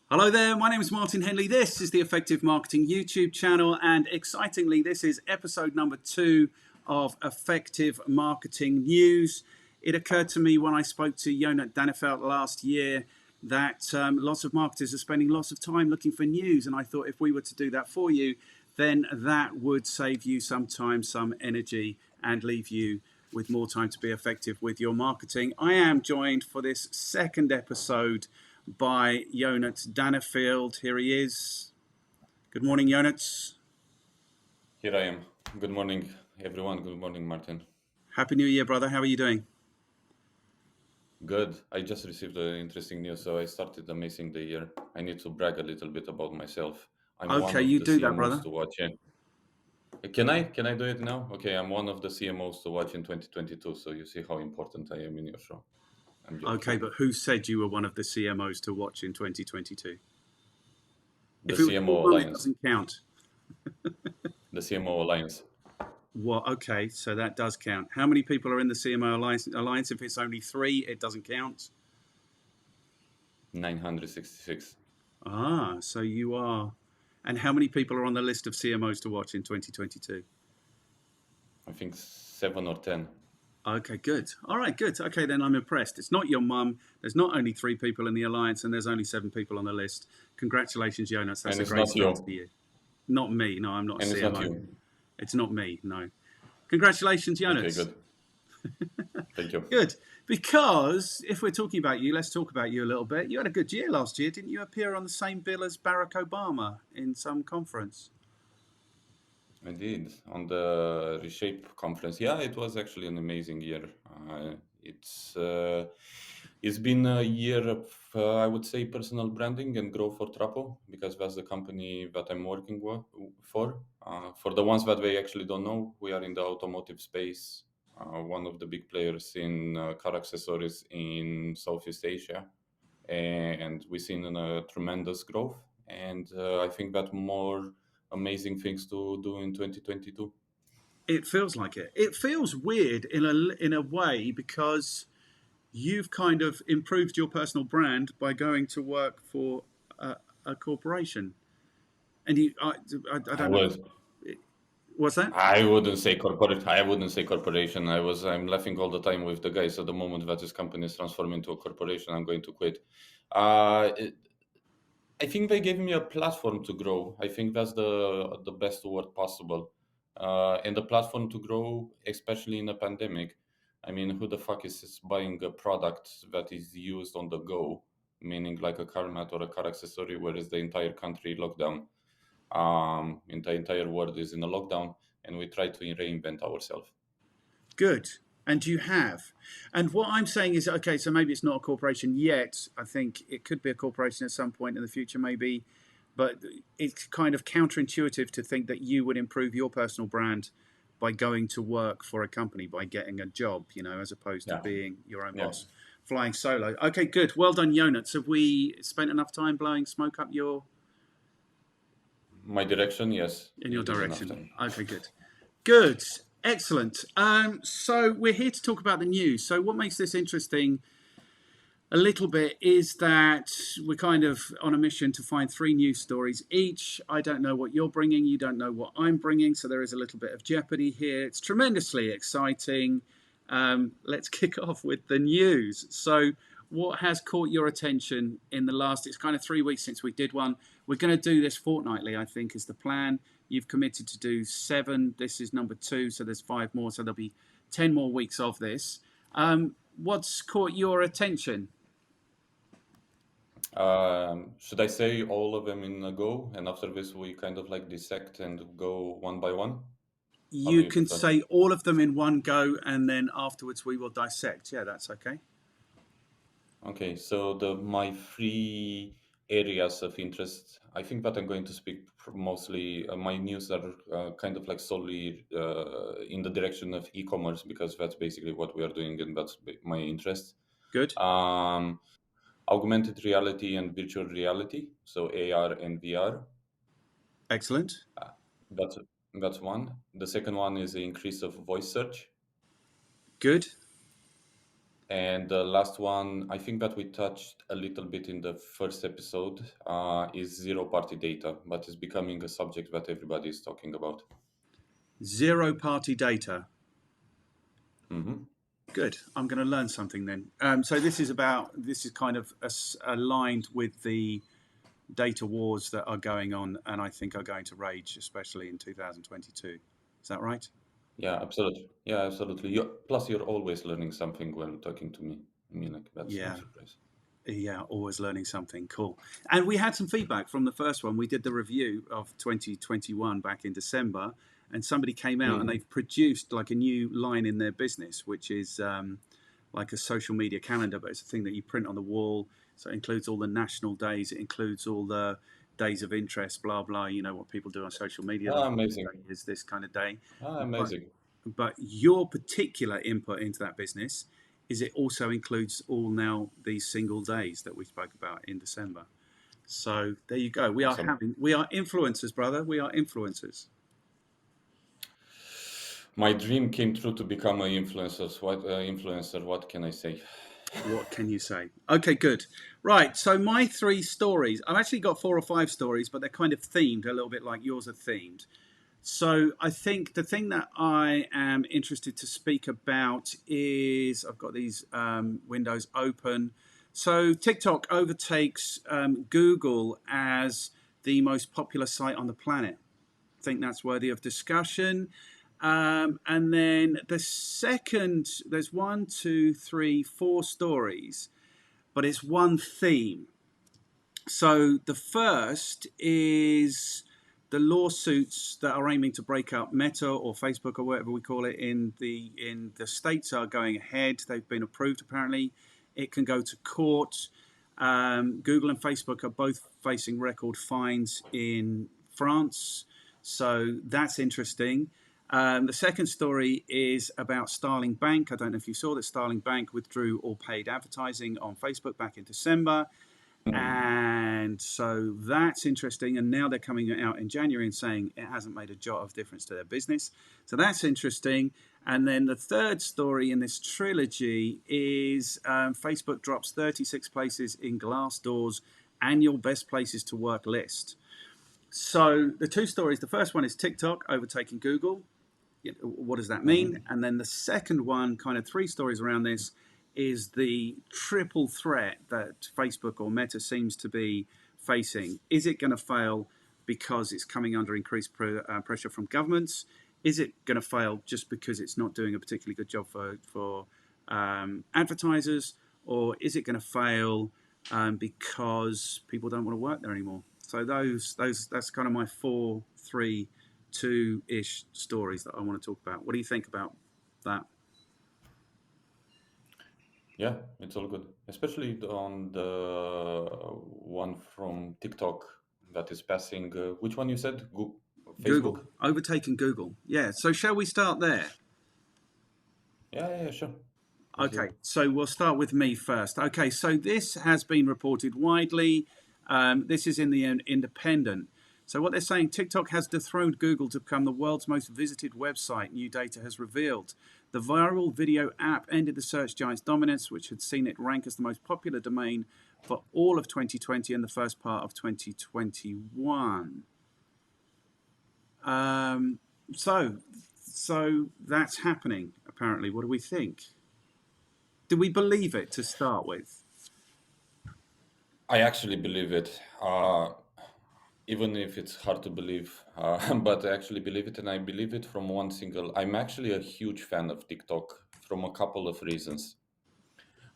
Hello there, my name is Martin Henley. This is the Effective Marketing YouTube channel, and excitingly, this is episode number 2 of Effective Marketing News. It occurred to me when I spoke to Ionut Danifeld last year that lots of marketers are spending lots of time looking for news, and I thought if we were to do that for you, then that would save you some time, some energy, and leave you with more time to be effective with your marketing. I am joined for this second episode by Ionut Danifeld. Here he is. Good morning, Ionut. Here I am. Good morning, everyone. Good morning, Martin. Happy New Year, brother. How are you doing? Good. I just received interesting news, so I started amazing the year. I need to brag a little bit about myself. I'm one Okay, of you the do that, CMOs brother. to watch in. Can I? Can I do it now? Okay, I'm one of the CMOs to watch in 2022, so you see how important I am in your show. I'm Okay, joking. but who said you were one of the CMOs to watch in 2022? The If it was your CMO mum, it Alliance. doesn't count. The CMO Alliance. Well, okay, so that does count. How many people are in the CMO Alliance? If it's only 3, it doesn't count. 966. So you are. And how many people are on the list of CMOs to watch in 2022? I think 7 or 10. Okay, good. All right, good. Okay, then I'm impressed. It's not your mum. There's not only 3 people in the alliance, and there's only 7 people on the list. Congratulations, Jonas. That's And a it's great not start to you. the year. Not me. No, I'm not a And it's not CMO. you. It's not me. No. Congratulations, Okay, Jonas. good. Thank you. Good. Because if we're talking about you, let's talk about you a little bit. You had a good year last year, didn't you? Appear on the same bill as Barack Obama in some conference. Indeed, on the Reshape conference, yeah, it was actually an amazing year. It's been a year of I would say personal branding and growth for Trapo because that's the company that I'm working for. For the ones that they actually don't know, we are in the automotive space, one of the big players in car accessories in Southeast Asia, and we've seen a tremendous growth. And I think that more amazing things to do in 2022. It feels like it. It feels weird in a way because you've kind of improved your personal brand by going to work for a corporation. And I I don't know. was What's that? I wouldn't say corporate. I wouldn't say corporation. I'm laughing all the time with the guys. At the moment that this company is transformed into a corporation, I'm going to quit. Uh, it, I think they gave me a platform to grow. I think that's the best word possible. And the platform to grow, especially in a pandemic. I mean, who the fuck is buying a product that is used on the go, meaning like a car mat or a car accessory, whereas the entire country locked down, and the entire world is in a lockdown, and we try to reinvent ourselves. Good. And you have. And what I'm saying is, okay, so maybe it's not a corporation yet. I think it could be a corporation at some point in the future, maybe. But it's kind of counterintuitive to think that you would improve your personal brand by going to work for a company, by getting a job, as opposed to Yeah, being your own yeah. boss, flying solo. Okay, good. Well done, Jonas. Have we spent enough time blowing smoke up My direction, yes, in you your did enough direction? time. Okay, good. Good. Excellent. So we're here to talk about the news. So what makes this interesting a little bit is that we're kind of on a mission to find 3 news stories each. I don't know what you're bringing. You don't know what I'm bringing. So there is a little bit of jeopardy here. It's tremendously exciting. Let's kick off with the news. So what has caught your attention in the last, it's kind of 3 weeks since we did one. We're going to do this fortnightly, I think, is the plan. You've committed to do 7. This is number 2, so there's 5 more. So there'll be 10 more weeks of this. What's caught your attention? Should I say all of them in a go, and after this we kind of like dissect and go one by one? How do You you can prefer? say all of them in one go, and then afterwards we will dissect. Yeah, that's okay. Okay, so the my 3 areas of interest, I think that I'm going to speak mostly. My news are kind of like solely in the direction of e-commerce because that's basically what we are doing, and that's my interest. Good. Um, Augmented reality and virtual reality, so AR and VR. Excellent. That's that's one. The second one is the increase of voice search. Good. And the last one, I think that we touched a little bit in the first episode, is zero party data, but it's becoming a subject that everybody is talking about. Zero party data. Hmm. Good. I'm going to learn something then. So this is kind of aligned with the data wars that are going on, and I think are going to rage, especially in 2022. Is that right? Yeah, absolutely. Yeah, absolutely. Plus, you're always learning something when talking to me. I mean, like, that's no Yeah. surprise. Yeah, always learning something cool. And we had some feedback from the first one. We did the review of 2021 back in December, and somebody came out and Hmm. they've produced like a new line in their business, which is like a social media calendar, but it's a thing that you print on the wall. So it includes all the national days, it includes all the days of interest, blah blah. You know what people do on social media. The Ah, Mother's amazing. Day is this kind of day, Ah, but amazing. your particular input into that business is it also includes all now these single days that we spoke about in December. So there you go. Awesome. We are influencers, brother. We are influencers. My dream came true to become an influencer. Influencer? What can I say? What can you say? Okay, good. Right. So my three stories. I've actually got four or five stories, but they're kind of themed a little bit like yours are themed. So I think the thing that I am interested to speak about is I've got these windows open. So TikTok overtakes Google as the most popular site on the planet. I think that's worthy of discussion. And then the second, there's one, two, three, four stories, but it's one theme. So the first is the lawsuits that are aiming to break up Meta or Facebook or whatever we call it in the states are going ahead. They've been approved apparently. It can go to court. Google and Facebook are both facing record fines in France, so that's interesting. The second story is about Starling Bank. I don't know if you saw that Starling Bank withdrew all paid advertising on Facebook back in December. And so that's interesting. And now they're coming out in January and saying it hasn't made a jot of difference to their business. So that's interesting. And then the third story in this trilogy is Facebook drops 36 places in Glassdoors annual best places to work list. So the two stories, the first one is TikTok overtaking Google. What does that mean? Hmm. And then the second one, kind of three stories around this, is the triple threat that Facebook or Meta seems to be facing. Is it going to fail because it's coming under increased pressure from governments? Is it going to fail just because it's not doing a particularly good job for advertisers? Or is it going to fail because people don't want to work there anymore? So that's kind of my 4, 3, 2-ish stories that I want to talk about. What do you think about that? Yeah, it's all good. Especially on the one from TikTok that is passing. Which one you said? Facebook? Google, overtaking Google. Yeah. So shall we start there? Yeah, yeah, yeah, sure. Let's do Okay. it. So we'll start with me first. Okay. So this has been reported widely. This is in the Independent. So what they're saying, TikTok has dethroned Google to become the world's most visited website, new data has revealed. The viral video app ended the search giant's dominance, which had seen it rank as the most popular domain for all of 2020 and the first part of 2021. Um, so, so that's happening. Apparently, what do we think? Do we believe it to start with? I actually believe it. Even if it's hard to believe, but I actually believe it, and I believe it from one single. I'm actually a huge fan of TikTok from a couple of reasons.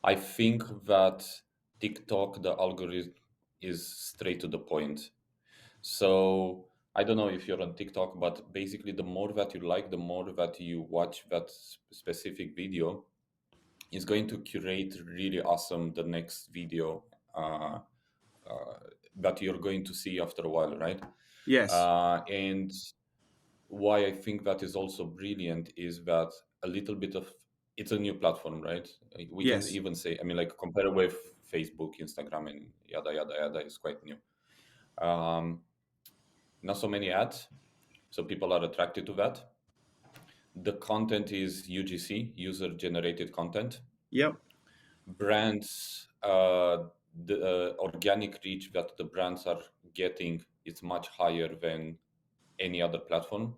I think that TikTok, the algorithm is straight to the point. So I don't know if you're on TikTok, but basically, the more that you like, the more that you watch that specific video, is going to curate really awesome the next video uh, uh, that you're going to see after a while, right? Yes. And why I think that is also brilliant is that a little bit of it's a new platform, right? We can Yes. even say, I mean, like compare with Facebook, Instagram, and yada yada yada is quite new. Um, Not so many ads, so people are attracted to that. The content is UGC, user generated content. Yep. brands, the organic reach that the brands are getting is much higher than any other platform,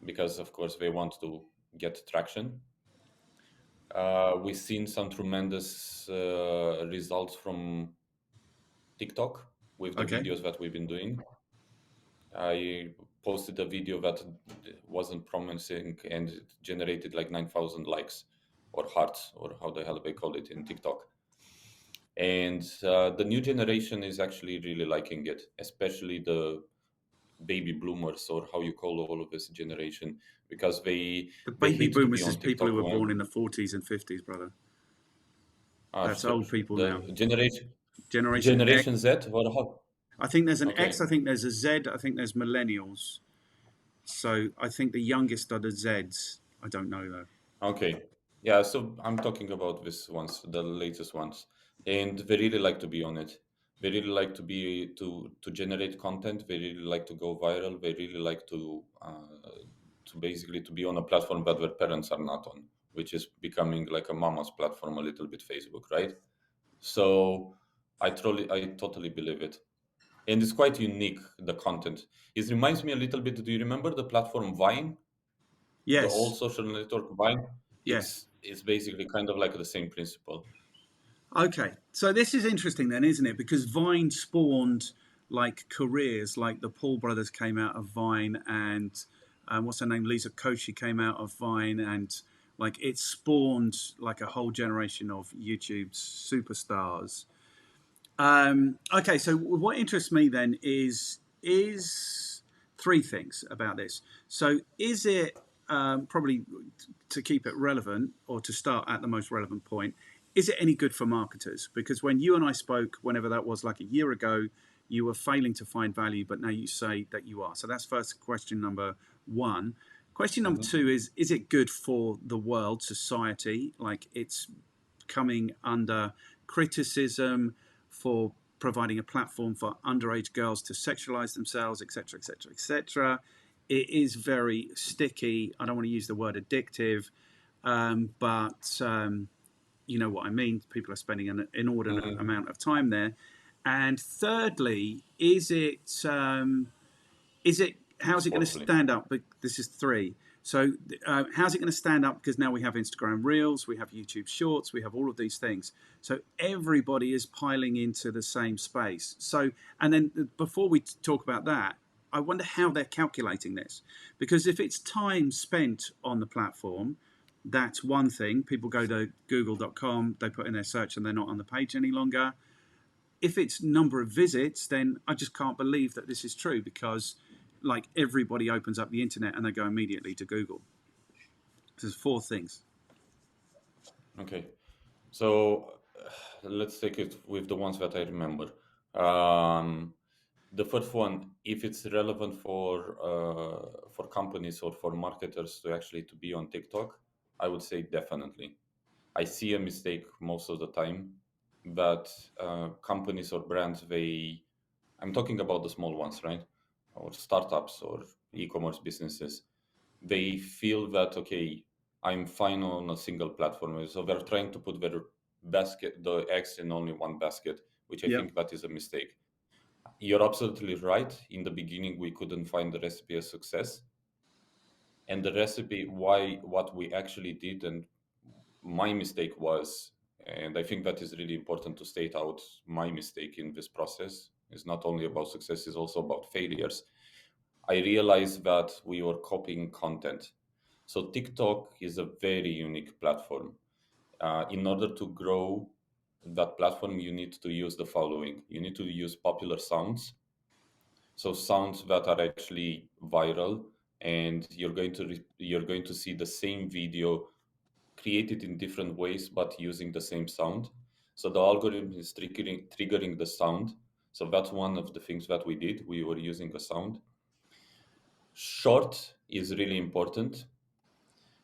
because of course they want to get traction. We've seen some tremendous results from TikTok with the Okay. videos that we've been doing. I posted a video that wasn't promising and it generated like 9,000 likes or hearts, or how the hell they call it in TikTok. And the new generation is actually really liking it, especially the baby bloomers, or how you call all of this generation, because The they baby hate to be boomers is on people TikTok who were born when, in the 40s and 50s, brother. That's so old people now. the Generation X. generation Z, or how? I think there's an X. Okay. I think there's a Z. I think there's millennials. So I think the youngest are the Zs. I don't know though. Okay. Yeah, so I'm talking about this ones, the latest ones. And they really like to be on it. They really like to be to generate content. They really like to go viral. They really like to basically to be on a platform that their parents are not on, which is becoming like a mama's platform a little bit, Facebook, right? So I totally believe it. And it's quite unique, the content. It reminds me a little bit, do you remember the platform Vine? The old Yes. social network Vine? Yes. It's basically kind of like the same principle. Okay. So this is interesting then, isn't it? Because Vine spawned like careers, like the Paul brothers came out of Vine, and what's her name, Lisa Koshy came out of Vine, and like it spawned like a whole generation of YouTube's superstars. Okay, so what interests me then is three things about this. So is it probably to keep it relevant or to start at the most relevant point? Is it any good for marketers? Because when you and I spoke, whenever that was, like a year ago, you were failing to find value, but now you say that you are. So that's first question number one. Question number Hmm. two is it good for the world, society? Like it's coming under criticism for providing a platform for underage girls to sexualize themselves, etc., etc., etc. It is very sticky. I don't want to use the word addictive, but you know what I mean. People are spending an inordinate Hmm. amount of time there. And thirdly, is it how's It's it going to costly. stand up? But this is three. So how's it going to stand up? Because now we have Instagram Reels, we have YouTube Shorts, we have all of these things. So everybody is piling into the same space. So and then before we talk about that, I wonder how they're calculating this, because if it's time spent on the platform, that's one thing. People go to google.com, they put in their search, and they're not on the page any longer. If it's number of visits, then I just can't believe that this is true, because like everybody opens up the internet and they go immediately to Google. There's four things. Okay. So let's take it with the ones that I remember. Um, the first one, if it's relevant for companies or for marketers to actually to be on TikTok, I would say definitely. I see a mistake most of the time that companies or brands, I'm talking about the small ones, right? Or startups or e-commerce businesses. They feel that, okay, I'm fine on a single platform. So they're trying to put their the eggs in only one basket, which I Yeah. think that is a mistake. You're absolutely right. In the beginning, we couldn't find the recipe of success. And the recipe, what we actually did, and my mistake was, and I think that is really important to state out, my mistake in this process is not only about success, it's also about failures. I realized that we were copying content. So TikTok is a very unique platform. In order to grow that platform, you need to use the following. You need to use popular sounds. So sounds that are actually viral, and you're going to see the same video created in different ways, but using the same sound. So the algorithm is triggering the sound. So that's one of the things that we did. We were using a sound. Short is really important.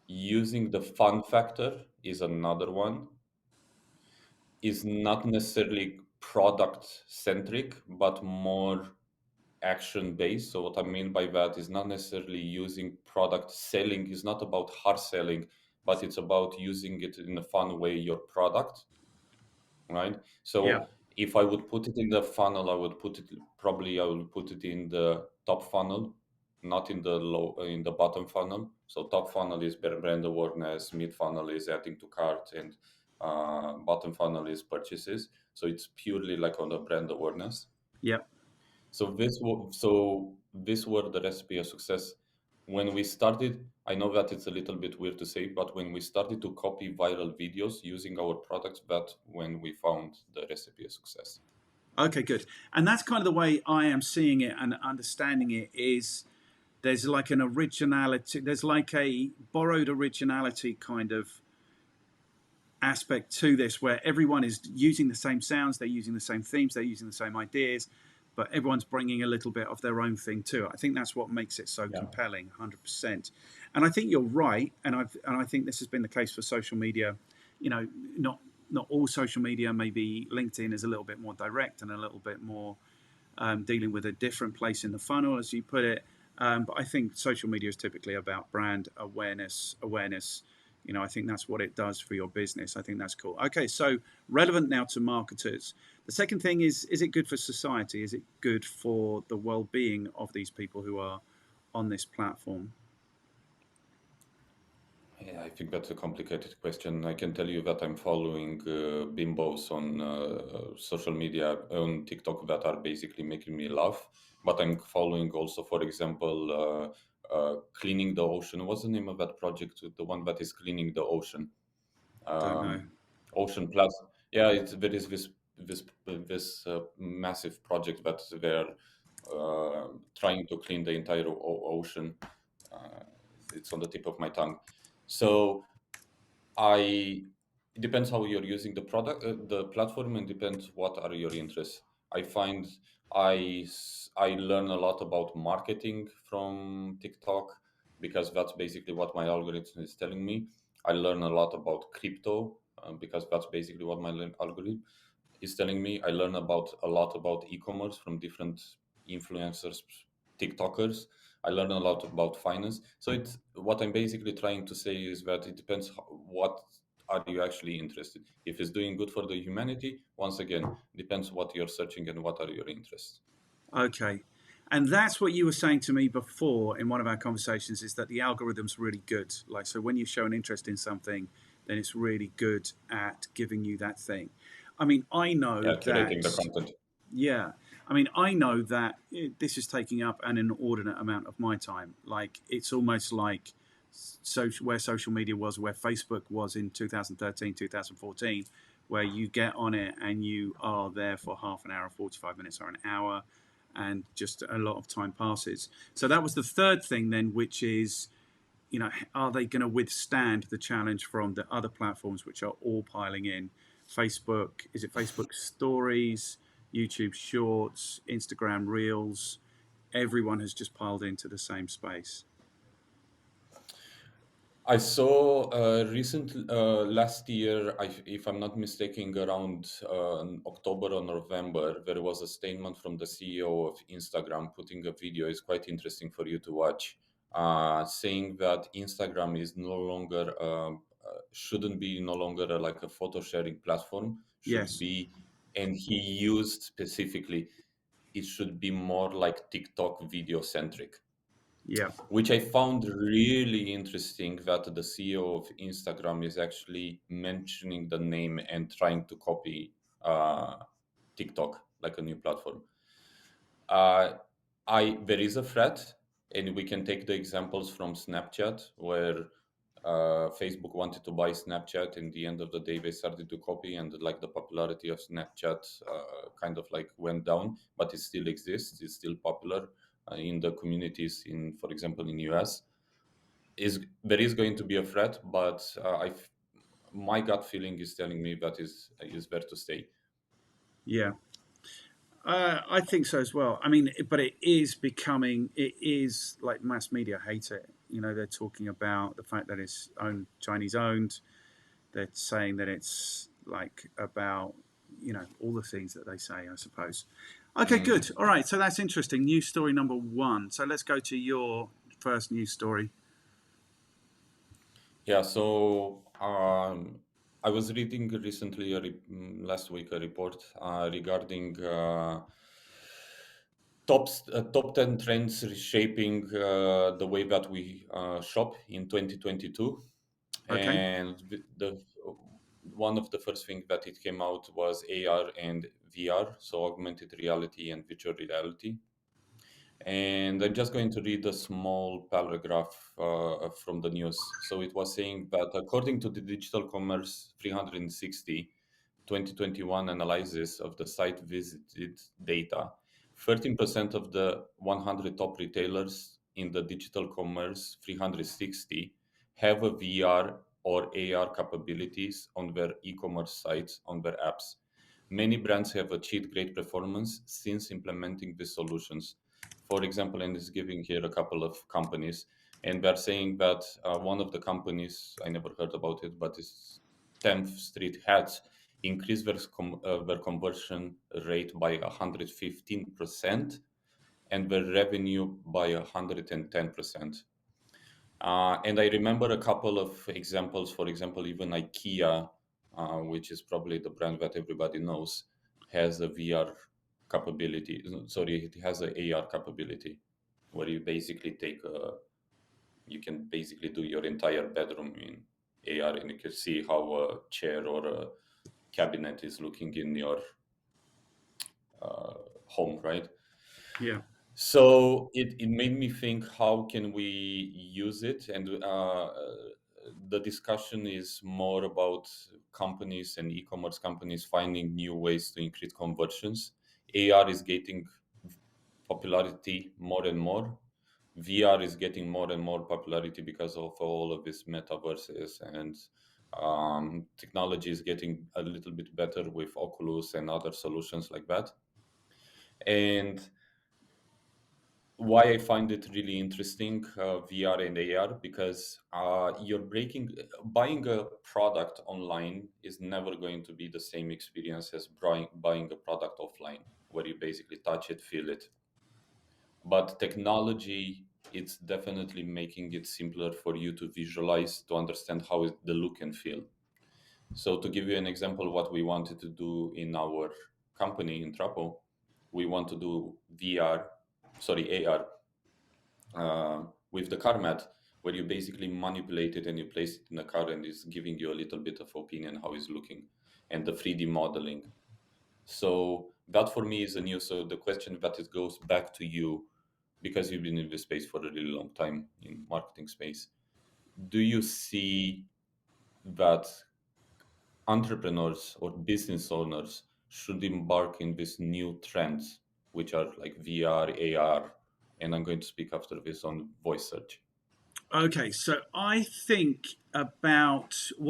Using the fun factor is another one. Is not necessarily product centric, but more action based. So what I mean by that is not necessarily using product selling, is not about hard selling, but it's about using it in a fun way, your product, right? Yeah. So if I would put it in the funnel, I would put it in the top funnel, not in in the bottom funnel. So top funnel is brand awareness, mid funnel is adding to cart, and bottom funnel is purchases. So it's purely like on the brand awareness. Yeah. This were the recipe of success. When we started, I know that it's a little bit weird to say, but when we started to copy viral videos using our products, that when we found the recipe of success. Okay, good. And that's kind of the way I am seeing it and understanding it is there's like an originality, there's like a borrowed originality kind of aspect to this where everyone is using the same sounds, they're using the same themes, they're using the same ideas, but everyone's bringing a little bit of their own thing too. I think that's what makes it so Yeah. compelling, 100%. And I think you're right, and I think this has been the case for social media. You know, not all social media. Maybe LinkedIn is a little bit more direct and a little bit more dealing with a different place in the funnel, as you put it. But I think social media is typically about brand awareness. I think that's what it does for your business. I think that's cool. Okay, so relevant now to marketers. The second thing is it good for society? Is it good for the well-being of these people who are on this platform? Yeah, I think that's a complicated question. I can tell you that I'm following bimbos on social media, on TikTok, that are basically making me laugh. But I'm following also, for example, cleaning the ocean. What's the name of that project? The one that is cleaning the ocean. Don't know. Ocean Plus. Yeah, there is this massive project that they're trying to clean the entire ocean. Uh, it's on the tip of my tongue. So I it depends how you're using the product, the platform, and depends what are your interests. I find I learn a lot about marketing from TikTok because that's basically what my algorithm is telling me. I learn a lot about crypto because that's basically what my algorithm is telling me. I learn about a lot about e-commerce from different influencers, TikTokers. I learn a lot about finance. So it's what I'm basically trying to say is that it depends what are you actually interested. If it's doing good for the humanity, once again, depends what you're searching and what are your interests. Okay. And that's what you were saying to me before in one of our conversations is that the algorithm's really good. Like, so when you show an interest in something, then it's really good at giving you that thing. I mean, I know Yeah, curating that, the content. yeah. I mean, I know that this is taking up an inordinate amount of my time. Like, it's almost like where social media was, where Facebook was in 2013, 2014, where you get on it and you are there for half an hour, 45 minutes, or an hour, and just a lot of time passes. So that was the third thing then, which is, are they going to withstand the challenge from the other platforms which are all piling in? Facebook, is it Facebook Stories, YouTube Shorts, Instagram Reels? Everyone has just piled into the same space. I saw last year, if I'm not mistaken, around October or November, there was a statement from the CEO of Instagram putting a video. It's quite interesting for you to watch, saying that Instagram is no longer shouldn't be no longer like a photo sharing platform. Should Yes. be, and he used specifically, it should be more like TikTok video centric, Yeah. which I found really interesting that the CEO of Instagram is actually mentioning the name and trying to copy uh, TikTok like a new platform. Uh, there is a threat, and we can take the examples from Snapchat, where Facebook wanted to buy Snapchat. In the end of the day, they started to copy, and like the popularity of Snapchat kind of like went down, but it still exists. It's still popular in the communities. In, for example, in US, is there is going to be a threat, but my gut feeling is telling me that is there to stay. Yeah. I think so as well. I mean, but it is like mass media hate it. They're talking about the fact that it's Chinese owned. They're saying that it's like about, all the things that they say, I suppose. Okay, Mm. good. All right. So that's interesting. News story number one. So let's go to your first news story. Yeah, so I was reading recently, last week, a report regarding top 10 trends reshaping the way that we shop in 2022. Okay. And the one of the first things that it came out was AR and VR, so augmented reality and virtual reality. And I'm just going to read a small paragraph from the news. So it was saying that according to the Digital Commerce 360 2021 analysis of the site visited data, 13% of the 100 top retailers in the Digital Commerce 360 have a VR or AR capabilities on their e-commerce sites, on their apps. Many brands have achieved great performance since implementing these solutions. For example, and is giving here a couple of companies, and they're saying that one of the companies, I never heard about it, but it's 10th Street Hats, increased their conversion rate by 115% and their revenue by 110%. And I remember a couple of examples. For example, even IKEA, which is probably the brand that everybody knows, has a VR capability. Sorry, it has a AR capability, where you basically you can basically do your entire bedroom in AR, and you can see how a chair or a cabinet is looking in your home, right? Yeah. So it made me think, how can we use it? And the discussion is more about companies and e-commerce companies finding new ways to increase conversions. AR is getting popularity more and more. VR is getting more and more popularity because of all of these metaverses, and technology is getting a little bit better with Oculus and other solutions like that. And why I find it really interesting, VR and AR, because buying a product online is never going to be the same experience as buying a product offline, where you basically touch it, feel it. But technology, it's definitely making it simpler for you to visualize, to understand how the look and feel. So to give you an example, what we wanted to do in our company in Trapo, we want to do AR, with the car mat, where you basically manipulate it and you place it in the car, and it's giving you a little bit of opinion how it's looking, and the 3D modeling. So that for me is a new. So the question that it goes back to you, because you've been in this space for a really long time in marketing space, do you see that entrepreneurs or business owners should embark in these new trends, which are like VR, AR, and I'm going to speak after this on voice search? Okay, so what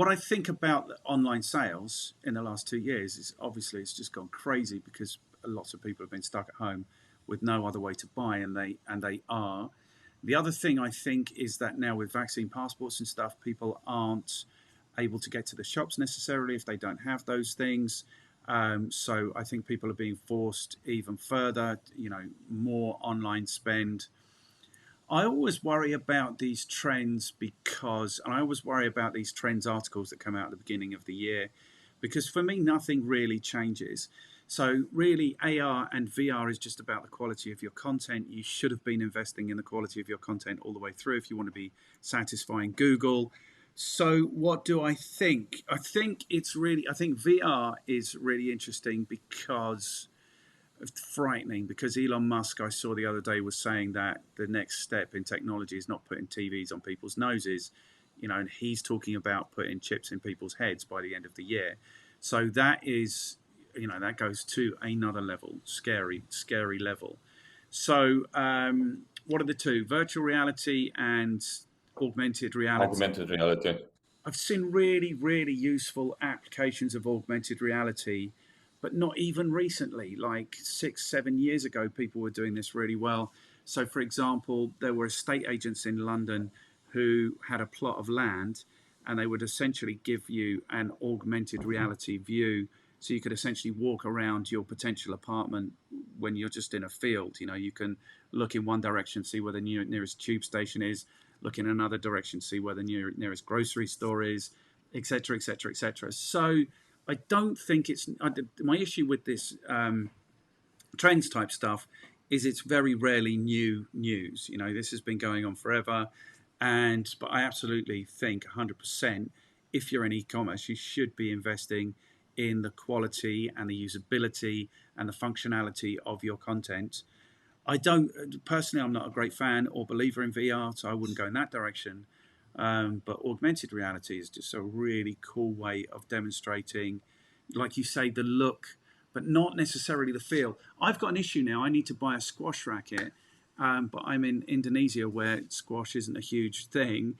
I think about the online sales in the last 2 years is obviously it's just gone crazy because lots of people have been stuck at home with no other way to buy, and they are. The other thing I think is that now with vaccine passports and stuff, people aren't able to get to the shops necessarily if they don't have those things. So I think people are being forced even further, more online spend. I always worry about these trends and I always worry about these trends articles that come out at the beginning of the year, because for me, nothing really changes. So, really, AR and VR is just about the quality of your content. You should have been investing in the quality of your content all the way through if you want to be satisfying Google. So, what do I think? I think VR is really interesting because frightening, because Elon Musk, I saw the other day, was saying that the next step in technology is not putting TVs on people's noses, and he's talking about putting chips in people's heads by the end of the year. So that is, that goes to another level, scary level. So, what are the two? Virtual reality and augmented reality. Augmented reality. I've seen really, really useful applications of augmented reality, but not even recently. Like 6, 7 years ago, people were doing this really well. So, for example, there were estate agents in London who had a plot of land, and they would essentially give you an augmented reality view. So you could essentially walk around your potential apartment when you're just in a field. You can look in one direction, see where the nearest tube station is, look in another direction, see where the nearest grocery store is, etc., etc., etc. So I don't think my issue with this trends type stuff is it's very rarely new news. This has been going on forever, but I absolutely think 100%, if you're in e-commerce, you should be investing in the quality and the usability and the functionality of your content. I don't personally. I'm not a great fan or believer in VR, so I wouldn't go in that direction. But augmented reality is just a really cool way of demonstrating, like you say, the look, but not necessarily the feel. I've got an issue now. I need to buy a squash racket, but I'm in Indonesia where squash isn't a huge thing.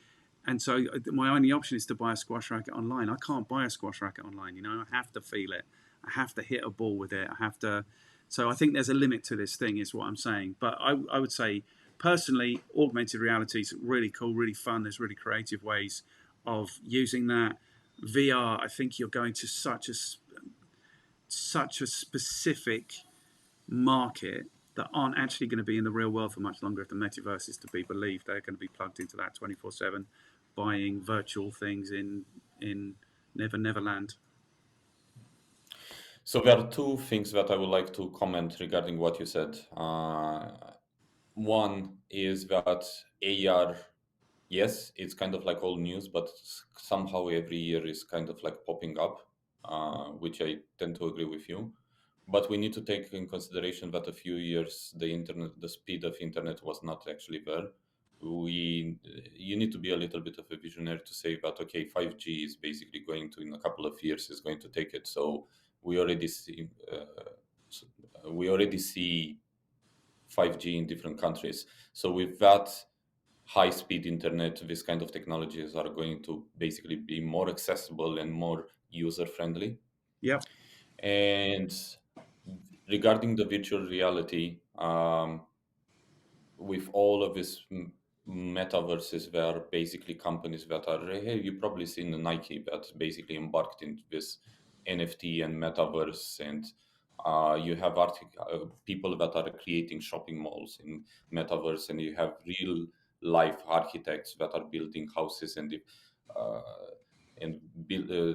And so my only option is to buy a squash racket online. I can't buy a squash racket online. I have to feel it. I have to hit a ball with it. I have to. So I think there's a limit to this thing, is what I'm saying. But I would say, personally, augmented reality is really cool, really fun. There's really creative ways of using that. VR, I think you're going to such a specific market that aren't actually going to be in the real world for much longer. If the metaverse is to be believed, they're going to be plugged into that 24/7, buying virtual things in Neverland. So there are two things that I would like to comment regarding what you said. One is that AR, yes, it's kind of like old news, but somehow every year is kind of like popping up, which I tend to agree with you. But we need to take in consideration that a few years the speed of internet was not actually there. You need to be a little bit of a visionary to say that okay, 5G is basically going to, in a couple of years, is going to take it. So we already see we already see 5G in different countries. So with that high speed internet, this kind of technologies are going to basically be more accessible and more user friendly. Yep. And regarding the virtual reality, with all of these metaverses, there are basically companies that are, hey, you've probably seen the Nike that basically embarked into this NFT and metaverse, and you have people that are creating shopping malls in metaverse, and you have real life architects that are building houses uh,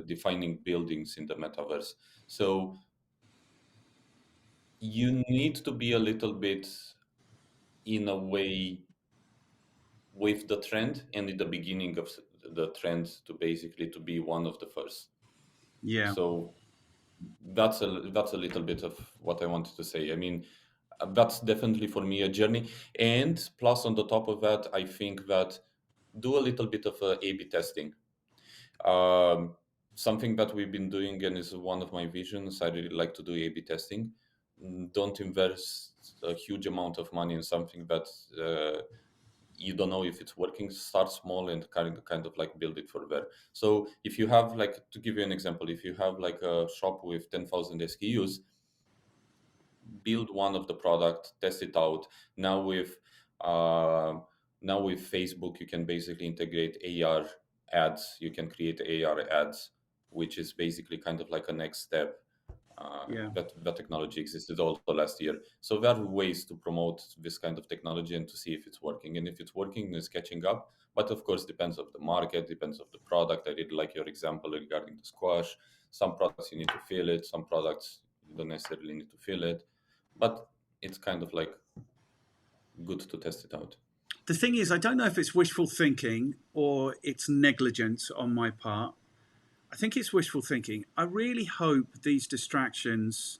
defining buildings in the metaverse. So you need to be a little bit, in a way, with the trend and in the beginning of the trend to basically to be one of the first. Yeah. So that's a little bit of what I wanted to say. I mean, that's definitely for me a journey. And plus, on the top of that, I think that do a little bit of A/B testing. Um, Something that we've been doing and is one of my visions. I really like to do A/B testing. Don't invest a huge amount of money in something that you don't know if it's working. Start small and kind of like build it further. So if you have, like, to give you an example, if you have like a shop with 10,000 SKUs, build one of the product, test it out. Now with uh, now with Facebook, you can basically integrate AR ads. You can create AR ads, which is basically kind of like a next step. Yeah. That technology existed also last year. So there are ways to promote this kind of technology and to see if it's working. And if it's working, it's catching up. But of course, depends of the market, depends of the product. I really like your example regarding the squash. Some products you need to feel it. Some products you don't necessarily need to feel it. But it's kind of like good to test it out. The thing is, I don't know if it's wishful thinking or it's negligence on my part. I think it's wishful thinking. I really hope these distractions,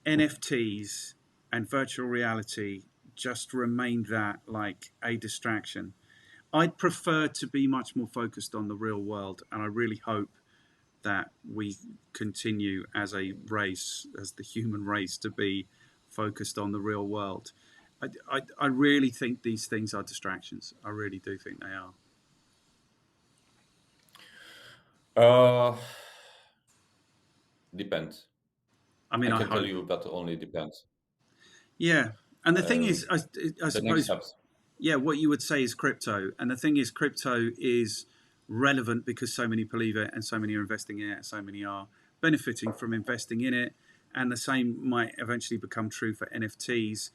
NFTs and virtual reality, just remain that, like a distraction. I'd prefer to be much more focused on the real world, and I really hope that we continue as a race, as the human race, to be focused on the real world. I really think these things are distractions. I really do think they are. Uh, Depends. I mean, I I can tell hope. you that only depends. Yeah. And the thing Uh, is, I the next suppose, steps. yeah, what you would say is crypto. And the thing is, crypto is relevant because so many believe it and so many are investing in it and so many are benefiting from investing in it. And the same might eventually become true for NFTs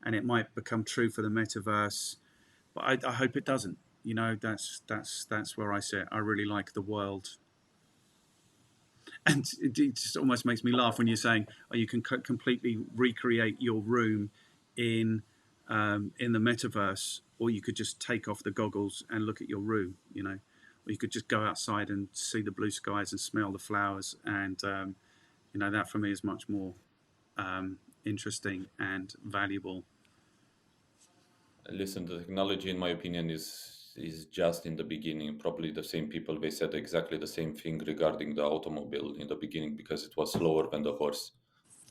and it might become true for the metaverse. but I hope it doesn't. You know, that's where I sit. I really like the world, and it just almost makes me laugh when you're saying, "Oh, you can completely recreate your room in the metaverse, or you could just take off the goggles and look at your room." You know, or you could just go outside and see the blue skies and smell the flowers, and you know, that for me is much more interesting and valuable. Listen, the technology, in my opinion, is just in the beginning. Probably the same people, they said exactly the same thing regarding the automobile in the beginning because it was slower than the horse,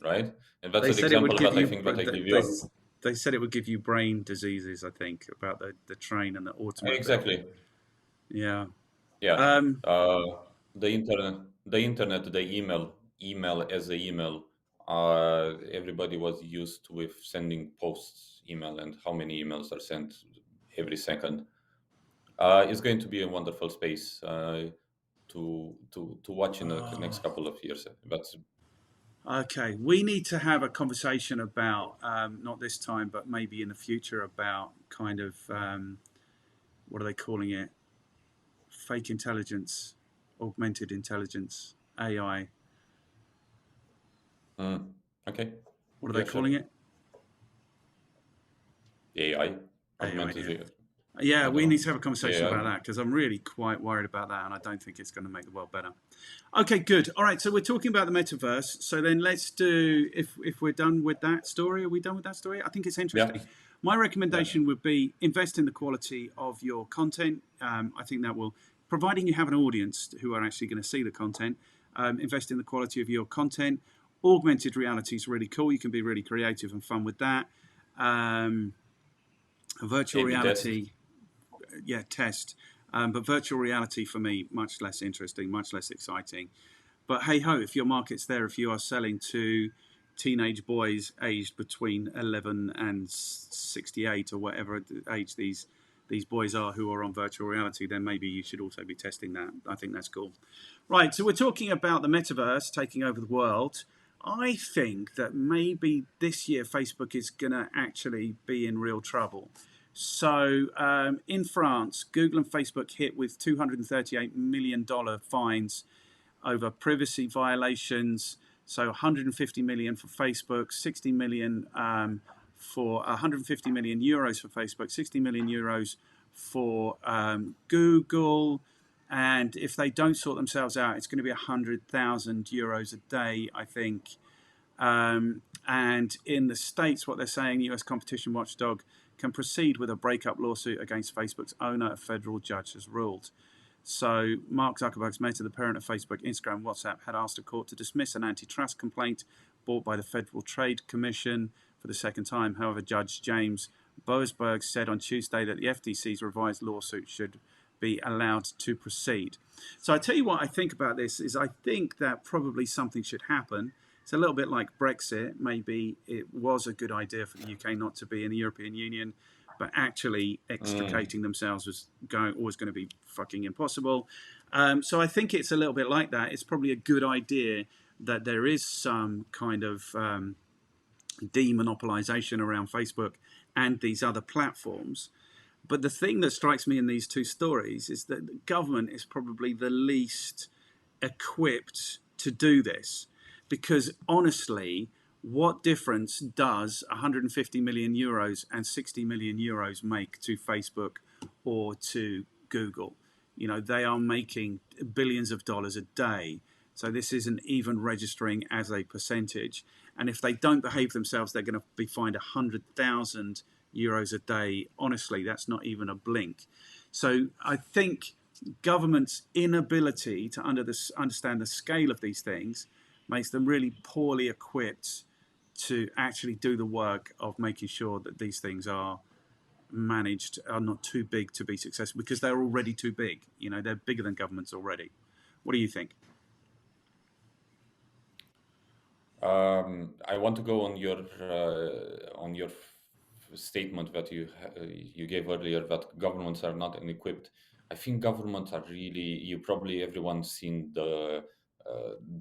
right? And that's They an said it would example give that I you. think that I give They, you. they said it would give you brain diseases. I think about the train and the automobile. Exactly. Yeah. Yeah. Um, Uh, the email as a email. Everybody was used with sending posts, email, and how many emails are sent every second. It's going to be a wonderful space to watch in the next oh, couple of years. That's okay. We need to have a conversation about not this time, but maybe in the future about kind of what are they calling it? Fake intelligence, augmented intelligence, AI. mm, okay. What are they Yeah, calling sure. it? AI, AI. augmented. Yeah. Yeah, I don't we need to know. have a conversation AI. about that because I'm really quite worried about that, and I don't think it's going to make the world better. Okay, good. All right, so we're talking about the metaverse. So then let's do if we're done with that story. Are we done with that story? I think it's Yeah. interesting. My Yeah. recommendation would be invest in the quality of your content. I think that will, providing you have an audience who are actually going to see the content, invest in the quality of your content. Augmented reality is really cool. You can be really creative and fun with that. Um, virtual A/B test. reality, yeah, test. But virtual reality for me, much less interesting, much less exciting. But hey ho, if your market's there, if you are selling to teenage boys aged between 11 and 68 or whatever age these boys are who are on virtual reality, then maybe you should also be testing that. I think that's cool. Right, so we're talking about the metaverse taking over the world. I think that maybe this year Facebook is going to actually be in real trouble. So in France, Google and Facebook hit with $238 million fines over privacy violations. So 150 million for Facebook, 60 million for 150 million euros for Facebook, 60 million euros for Google. And if they don't sort themselves out, it's going to be 100,000 euros a day, I think. And in the States, what they're saying, US competition watchdog can proceed with a breakup lawsuit against Facebook's owner, a federal judge has ruled. So Mark Zuckerberg's Meta, the parent of Facebook, Instagram, WhatsApp, had asked a court to dismiss an antitrust complaint brought by the Federal Trade Commission for the second time. However, Judge James Boasberg said on Tuesday that the FTC's revised lawsuit should be allowed to proceed. So I tell you what I think about this is I think that probably something should happen. It's a little bit like Brexit. Maybe it was a good idea for the UK not to be in the European Union, but actually extricating themselves was always going to be fucking impossible. So I think it's a little bit like that. It's probably a good idea that there is some kind of demonopolization around Facebook and these other platforms. But the thing that strikes me in these two stories is that the government is probably the least equipped to do this. Because honestly, what difference does 150 million euros and 60 million euros make to Facebook or to Google? You know, they are making billions of dollars a day. So this isn't even registering as a percentage. And if they don't behave themselves, they're going to be fined 100,000 euros a day. Honestly, that's not even a blink. So I think government's inability to understand the scale of these things makes them really poorly equipped to actually do the work of making sure that these things are managed, are not too big to be successful, because they're already too big. You know, they're bigger than governments already. What do you think? I want to go on your statement that you gave earlier that governments are not inequipped. I think governments are really. You probably everyone's seen the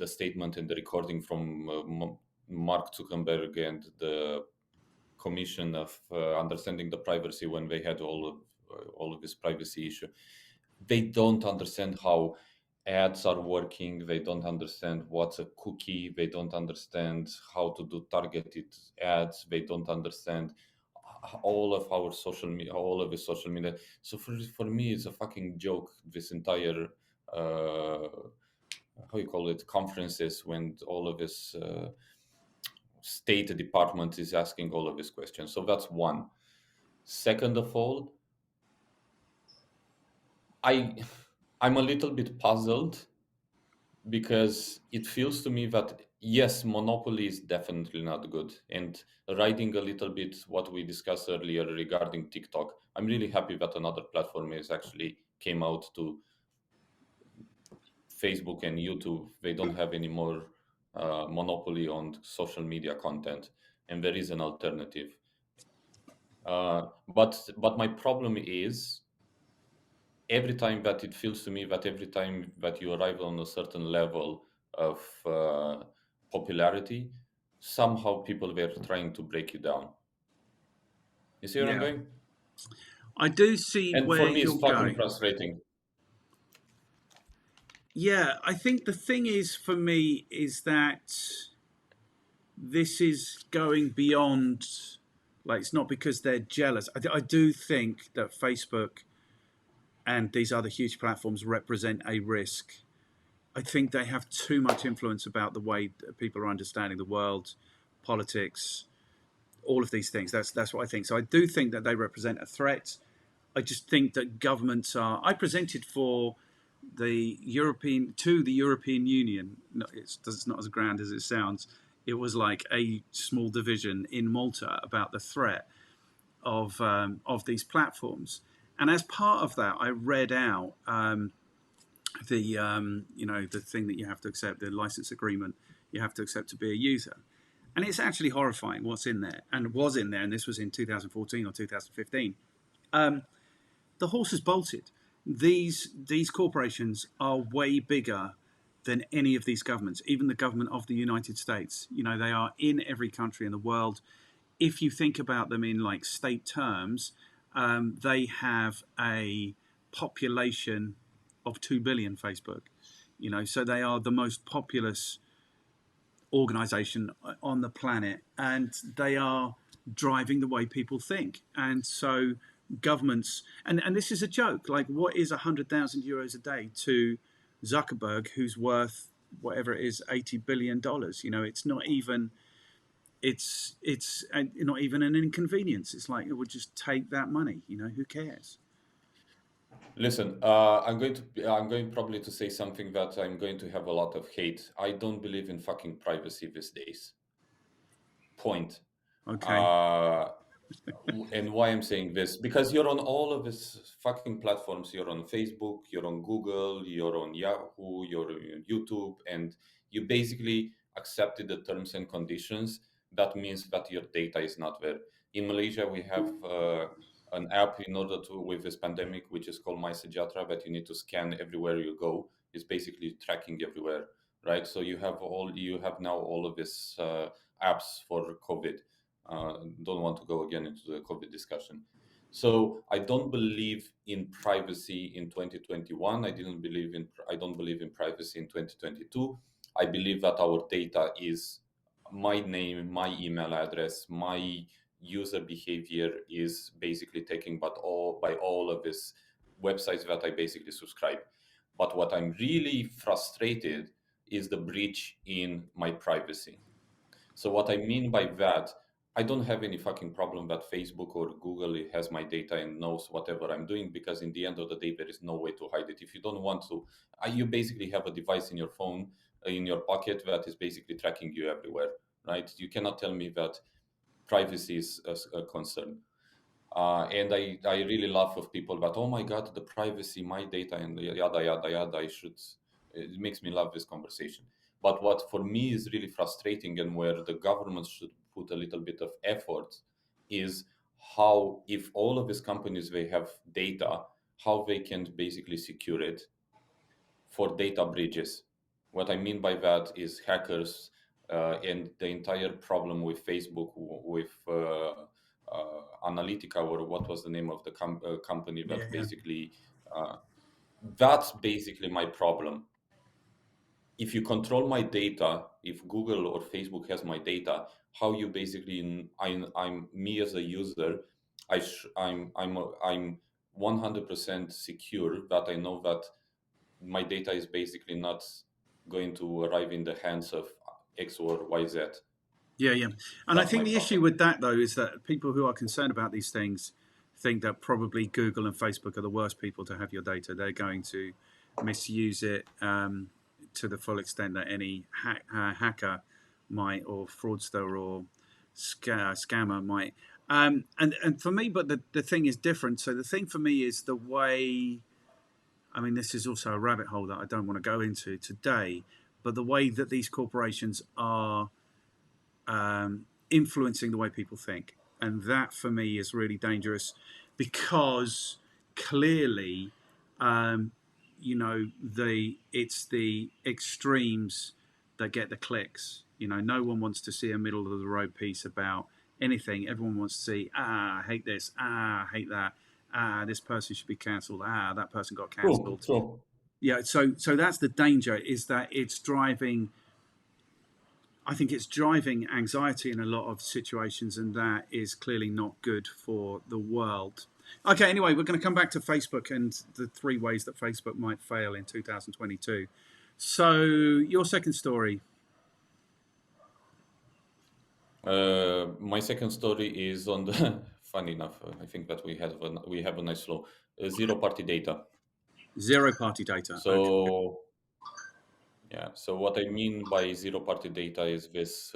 statement and the recording from Mark Zuckerberg and the Commission of Understanding the Privacy when they had all all of this privacy issue. They don't understand how ads are working. They don't understand what's a cookie. They don't understand how to do targeted ads. They don't understand all of our social media, all of the social media. So for me, it's a fucking joke. This entire how you call it, conferences, when all of this state department is asking all of these questions. So that's one. Second of all, I I'm a little bit puzzled because it feels to me that yes, monopoly is definitely not good. And riding a little bit what we discussed earlier regarding TikTok, I'm really happy that another platform is actually came out to Facebook and YouTube. They don't have any more monopoly on social media content, and there is an alternative. But my problem is every time that it feels to me that every time that you arrive on a certain level of popularity, somehow people were trying to break you down. You see where I'm Yeah, going? I do see And where for me, it's you're fucking going. frustrating. Yeah, I think the thing is for me is that this is going beyond, like, it's not because they're jealous. I do think that Facebook and these other huge platforms represent a risk. I think they have too much influence about the way that people are understanding the world, politics, all of these things. That's what I think. So I do think that they represent a threat. I just think that governments are. I presented for the European Union. No, it's not as grand as it sounds. It was like a small division in Malta about the threat of these platforms. And as part of that, I read out the thing that you have to accept, the license agreement you have to accept to be a user. And it's actually horrifying what's in there, and was in there, and this was in 2014 or 2015. The horse has bolted. These corporations are way bigger than any of these governments, even the government of the United States. You know, they are in every country in the world. If you think about them in like state terms, they have a population of 2 billion. Facebook, you know, so they are the most populous organization on the planet, and they are driving the way people think. And so governments, and this is a joke, like, what is €100,000 a day to Zuckerberg, who's worth whatever it is, $80 billion? You know, it's not even, it's not even an inconvenience. It's like, it would just take that money, you know, who cares? Listen, I'm going probably to say something that I'm going to have a lot of hate. I don't believe in fucking privacy these days. Point. Okay. Uh, and why I'm saying this, because you're on all of these fucking platforms. You're on Facebook, you're on Google, you're on Yahoo, you're on YouTube, and you basically accepted the terms and conditions. That means that your data is not there. In Malaysia, we have an app in order to, with this pandemic, which is called My Sejahtera, that you need to scan everywhere you go. It's basically tracking everywhere, right? So you have now all of these apps for COVID. Don't want to go again into the COVID discussion. So I don't believe in privacy in 2021. I don't believe in privacy in 2022. I believe that our data is my name, my email address, my user behavior is basically taken by all of these websites that I basically subscribe. But what I'm really frustrated is the breach in my privacy. So what I mean by that, I don't have any fucking problem that Facebook or Google has my data and knows whatever I'm doing, because in the end of the day, there is no way to hide it. If you don't want to, you basically have a device in your phone, in your pocket, that is basically tracking you everywhere, right? You cannot tell me that privacy is a concern. And I really laugh with people that, oh my God, the privacy, my data, and yada, yada, yada. It makes me love this conversation. But what for me is really frustrating, and where the government should put a little bit of effort, is how, if all of these companies, they have data, how they can basically secure it for data breaches. What I mean by that is hackers, and the entire problem with Facebook, with Analytica, or what was the name of the company Yeah, that yeah. basically, that's basically my problem. If you control my data, if Google or Facebook has my data, how you basically, I'm me as a user, I'm 100% secure that I know that my data is basically not going to arrive in the hands of X or YZ. Yeah, yeah. And I That's think my the issue problem. with that, though, is that people who are concerned about these things think that probably Google and Facebook are the worst people to have your data. They're going to misuse it to the full extent that any hacker might, or fraudster, or scammer might. And for me, but the thing is different. So the thing for me is the way. I mean, this is also a rabbit hole that I don't want to go into today. But the way that these corporations are influencing the way people think. And that for me is really dangerous because clearly, um, it's the extremes that get the clicks. No one wants to see a middle of the road piece about anything. Everyone wants to see, I hate this, I hate that, this person should be cancelled, that person got True, cancelled. true. Yeah, so that's the danger, is that it's driving. I think it's driving anxiety in a lot of situations, and that is clearly not good for the world. Okay, anyway, we're going to come back to Facebook and the 3 ways that Facebook might fail in 2022. So, your second story. My second story is on the funny enough, I think that we have a nice flow. Zero party data. Zero party data. Okay. So yeah, so what I mean by zero party data is this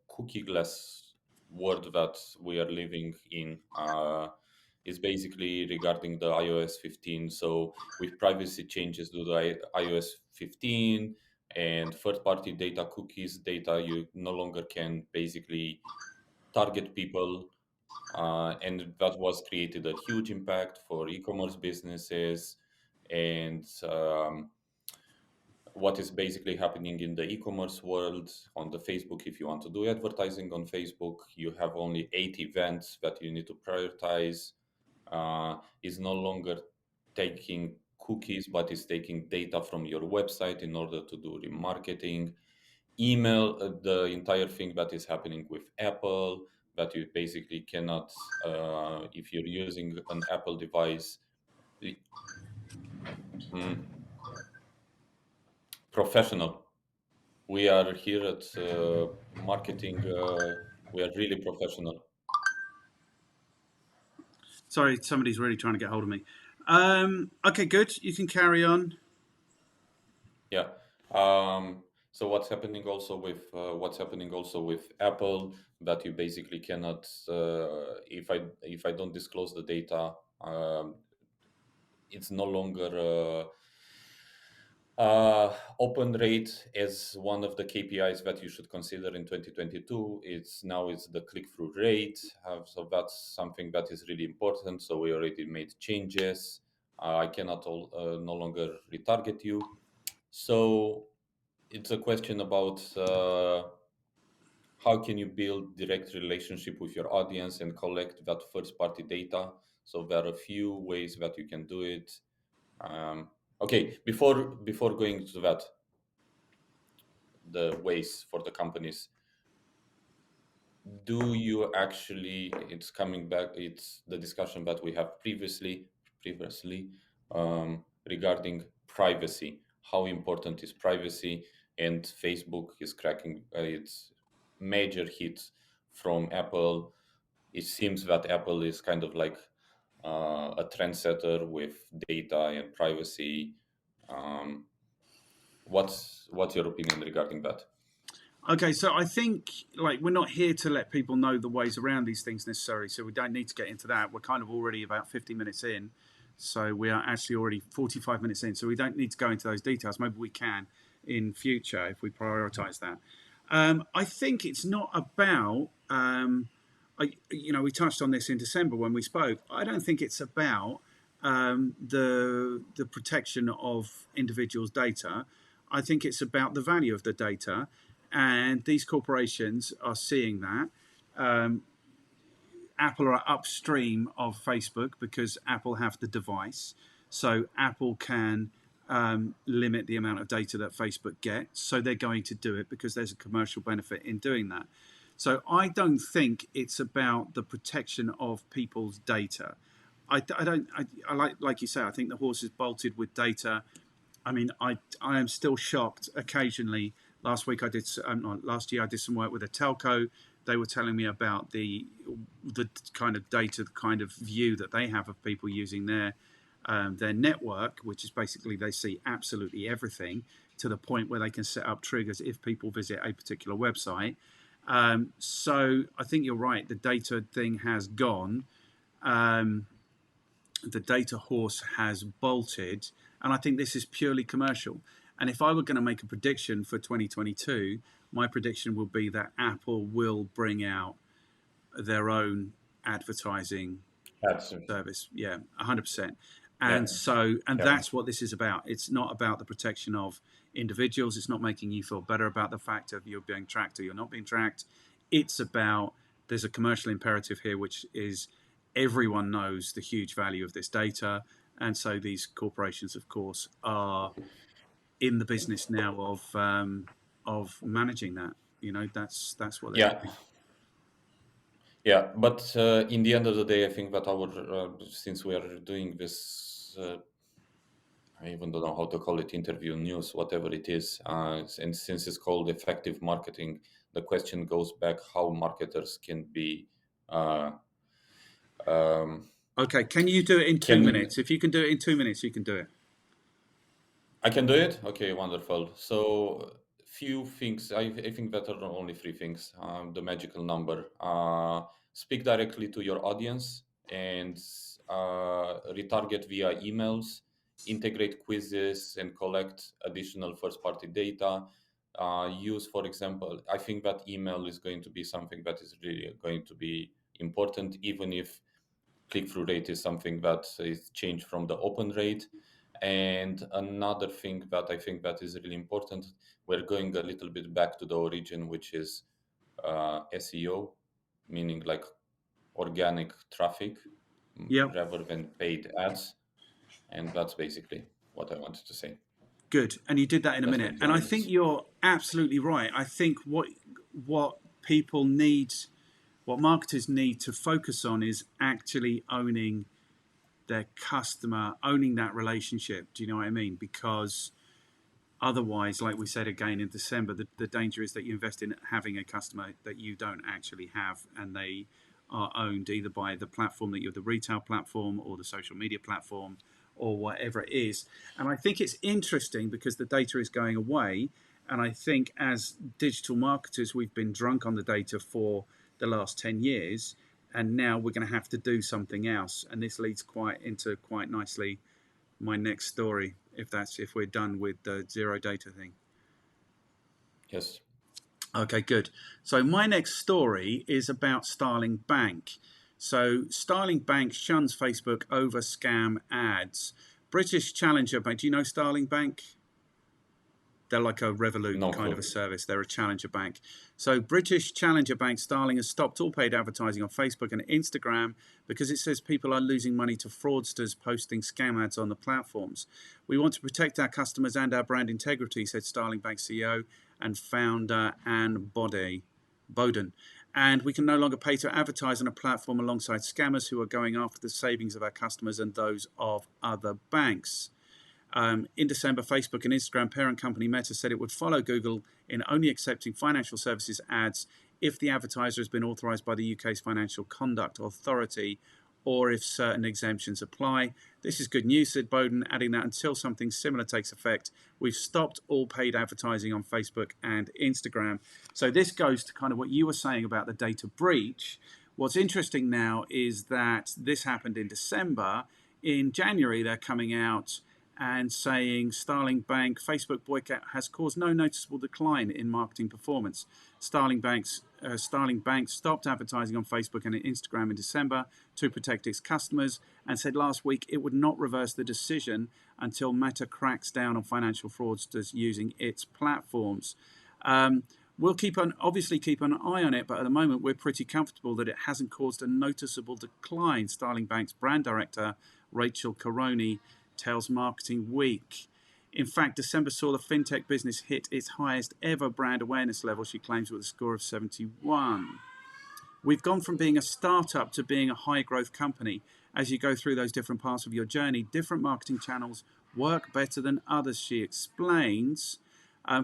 cookie-less world that we are living in. Is basically regarding the iOS 15. So with privacy changes to the iOS 15 and third-party data, cookies data, you no longer can basically target people, and that was created a huge impact for e-commerce businesses. And what is basically happening in the e-commerce world on the Facebook, if you want to do advertising on Facebook, you have only 8 events that you need to prioritize. Is no longer taking cookies, but is taking data from your website in order to do remarketing. Email, the entire thing that is happening with Apple, that you basically cannot, if you're using an Apple device, mm, professional. We are here at marketing. We are really professional. Sorry, somebody's really trying to get hold of me. Okay, good. You can carry on. Yeah. So what's happening also with Apple, that you basically cannot, if I don't disclose the data, it's no longer open rate as one of the KPIs that you should consider in 2022. It's the click-through rate. So that's something that is really important. So we already made changes. I cannot no longer retarget you. So it's a question about how can you build direct relationship with your audience and collect that first-party data. So there are a few ways that you can do it. Um, okay, before going to that, the ways for the companies, do you actually? It's coming back. It's the discussion that we have previously regarding privacy. How important is privacy? And Facebook is cracking its major hit from Apple. It seems that Apple is kind of like a trendsetter with data and privacy. Um, what's your opinion regarding that? Okay, so I think, like, we're not here to let people know the ways around these things necessarily, so we don't need to get into that. We're kind of already about 50 minutes in, so we are actually already 45 minutes in, so we don't need to go into those details. Maybe we can in future if we prioritize that. I think it's not about, we touched on this in December when we spoke. I don't think it's about the protection of individuals' data. I think it's about the value of the data, and these corporations are seeing that. Um, Apple are upstream of Facebook because Apple have the device. So Apple can limit the amount of data that Facebook gets. So they're going to do it because there's a commercial benefit in doing that. So I don't think it's about the protection of people's data. I don't. I like you say. I think the horse is bolted with data. I mean, I am still shocked occasionally. Last year I did some work with a telco. They were telling me about the kind of data, the kind of view that they have of people using their network, which is basically they see absolutely everything to the point where they can set up triggers if people visit a particular website. So I think you're right. The data thing has gone. The data horse has bolted, and I think this is purely commercial. And if I were going to make a prediction for 2022, my prediction would be that Apple will bring out their own advertising Absolutely. service. Yeah, 100%. And Yeah. so, and Yeah. that's what this is about. It's not about the protection of individuals. It's not making you feel better about the fact of you're being tracked or you're not being tracked. It's about, there's a commercial imperative here, which is everyone knows the huge value of this data. And so these corporations, of course, are in the business now of managing that. You know, that's what they're Yeah. doing. Yeah. But in the end of the day, I think that our since we are doing this, I even don't know how to call it, interview, news, whatever it is, and since it's called effective marketing, the question goes back how marketers can be uh, um, Okay, can you do it in two can minutes? If you can do it in 2 minutes, you can do it. I can do it? Okay, wonderful. So, few things. I think that are only three things. The magical number. Speak directly to your audience and retarget via emails. Integrate quizzes and collect additional first-party data. Use, for example, I think that email is going to be something that is really going to be important, even if click-through rate is something that is changed from the open rate. And another thing that I think that is really important, we're going a little bit back to the origin, which is SEO, meaning like organic traffic Yep. rather than paid ads. And that's basically what I wanted to say. Good, and you did that in a Let's minute, make and I think journeys. you're absolutely right. I think what people need, what marketers need to focus on is actually owning their customer, owning that relationship. Do you know what I mean? Because otherwise, like we said again in December, the danger is that you invest in having a customer that you don't actually have, and they are owned either by the platform that you're the retail platform or the social media platform or whatever it is. And I think it's interesting because the data is going away. And I think as digital marketers, we've been drunk on the data for the last 10 years. And now we're going to have to do something else. And this leads quite nicely my next story, if we're done with the zero data thing. Yes. Okay, good. So my next story is about Starling Bank. So Starling Bank shuns Facebook over scam ads. British challenger bank. Do you know Starling Bank? They're like a Revolut No kind of a clue. service. They're a challenger bank. So British challenger bank Starling has stopped all paid advertising on Facebook and Instagram because it says people are losing money to fraudsters posting scam ads on the platforms. We want to protect our customers and our brand integrity, said Starling Bank CEO and founder Anne Bowden. And we can no longer pay to advertise on a platform alongside scammers who are going after the savings of our customers and those of other banks. In December, Facebook and Instagram parent company Meta said it would follow Google in only accepting financial services ads if the advertiser has been authorized by the UK's Financial Conduct Authority or if certain exemptions apply. This is good news, said Bowden, adding that until something similar takes effect, we've stopped all paid advertising on Facebook and Instagram. So this goes to kind of what you were saying about the data breach. What's interesting now is that this happened in December. In January, they're coming out and saying Starling Bank Facebook boycott has caused no noticeable decline in marketing performance. Starling Bank stopped advertising on Facebook and Instagram in December to protect its customers and said last week it would not reverse the decision until Meta cracks down on financial fraudsters using its platforms. We'll obviously keep an eye on it, but at the moment we're pretty comfortable that it hasn't caused a noticeable decline. Starling Bank's brand director Rachel Caroni tells Marketing Week. In fact, December saw the fintech business hit its highest ever brand awareness level, she claims, with a score of 71. We've gone from being a startup to being a high growth company. As you go through those different parts of your journey, different marketing channels work better than others, she explains.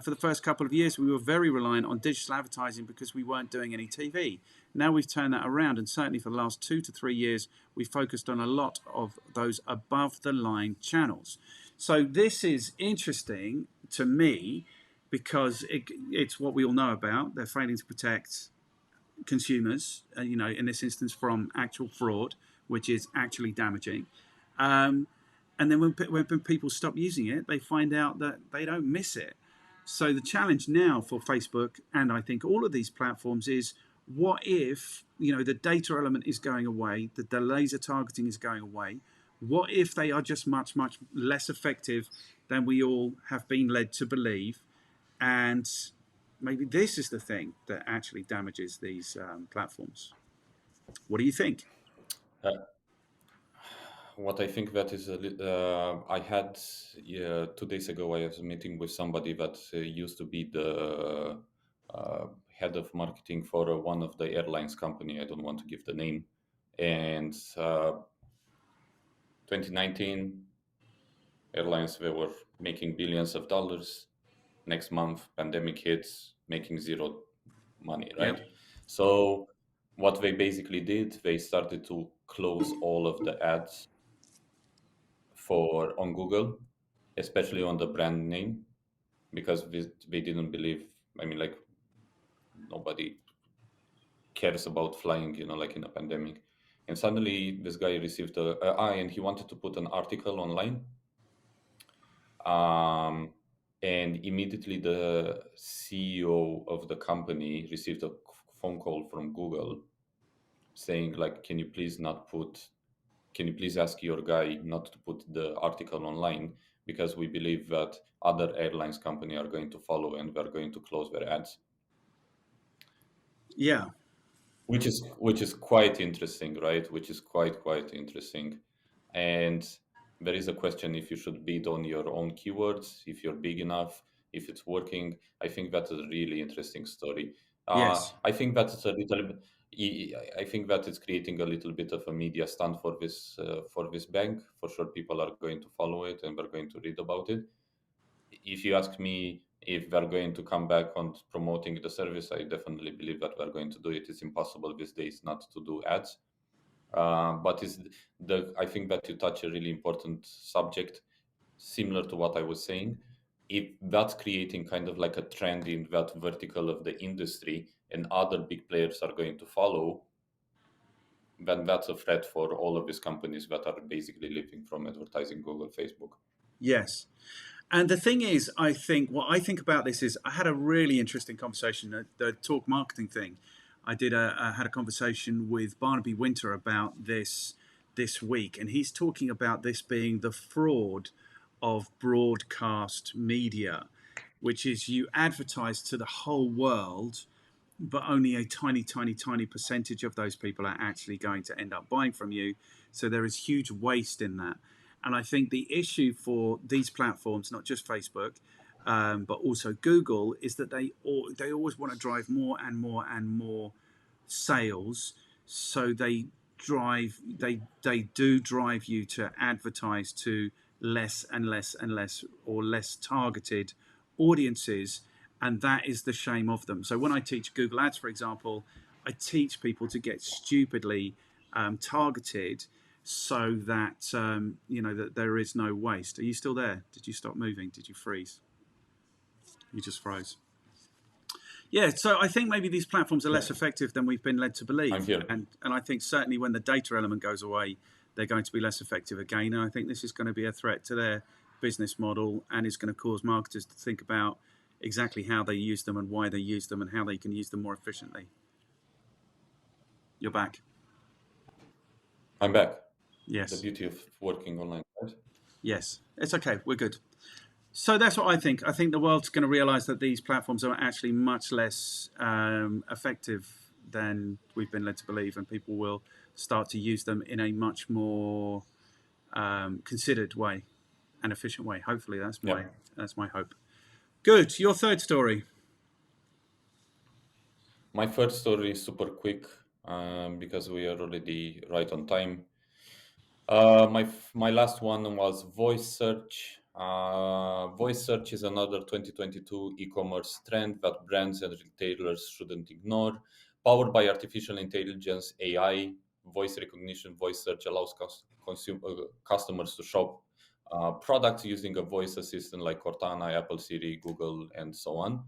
For the first couple of years, we were very reliant on digital advertising because we weren't doing any TV. Now we've turned that around, and certainly for the last 2 to 3 years, we focused on a lot of those above the line channels. So this is interesting to me because it's what we all know about. They're failing to protect consumers, in this instance from actual fraud, which is actually damaging. And then when people stop using it, they find out that they don't miss it. So the challenge now for Facebook and I think all of these platforms is, what if the data element is going away, the laser targeting is going away? What if they are just much, much less effective than we all have been led to believe? And maybe this is the thing that actually damages these platforms. What do you think? Uh, what I think that is I had 2 days ago. I was meeting with somebody that used to be the head of marketing for one of the airlines company. I don't want to give the name. And 2019, airlines they were making billions of dollars. Next month, pandemic hits, making zero money, Yeah. right? So what they basically did, they started to close all of the ads for on Google, especially on the brand name, because they didn't believe. I mean, like nobody cares about flying, like in a pandemic. And suddenly, this guy received and he wanted to put an article online. Um, and immediately the CEO of the company received a phone call from Google saying, like, can you please ask your guy not to put the article online, because we believe that other airlines company are going to follow and they're going to close their ads. Yeah. Which is quite interesting, right? Which is quite interesting. And there is a question if you should bid on your own keywords, if you're big enough, if it's working. I think that's a really interesting story. Yes. I think that it's a little bit. I think that it's creating a little bit of a media stunt for this bank. For sure, people are going to follow it and they're going to read about it. If you ask me if they're going to come back on promoting the service, I definitely believe that we're going to do it. It's impossible these days not to do ads. But I think that you touch a really important subject, similar to what I was saying. If that's creating kind of like a trend in that vertical of the industry and other big players are going to follow, then that's a threat for all of these companies that are basically living from advertising Google, Facebook. Yes. And the thing is, I think what I think about this is I had a really interesting conversation, the talk marketing thing. I had a conversation with Barnaby Winter about this week, and he's talking about this being the fraud of broadcast media, which is you advertise to the whole world, but only a tiny, tiny, tiny percentage of those people are actually going to end up buying from you. So there is huge waste in that. And I think the issue for these platforms, not just Facebook, but also Google, is that they always want to drive more and more and more sales. So they do drive you to advertise to less and less and less, or less targeted audiences, and that is the shame of them. So when I teach Google Ads, for example, I teach people to get stupidly targeted, so that that there is no waste. Are you still there? Did you stop moving? Did you freeze? You just froze. Yeah, so I think maybe these platforms are less effective than we've been led to I'm believe, here. and I think certainly when the data element goes away, they're going to be less effective again. And I think this is going to be a threat to their business model, and it's going to cause marketers to think about exactly how they use them and why they use them and how they can use them more efficiently. You're back. I'm back. The Yes. beauty of working online, right? Yes. It's okay. We're good. So that's what I think. I think the world's going to realize that these platforms are actually much less effective than we've been led to believe, and people will start to use them in a much more considered way and efficient way. Hopefully, Yeah. that's my hope. Good. Your third story. My first story is super quick because we are already right on time. My last one was voice search. Voice search is another 2022 e-commerce trend that brands and retailers shouldn't ignore. Powered by artificial intelligence, AI, voice recognition, voice search allows customers to shop products using a voice assistant like Cortana, Apple Siri, Google, and so on.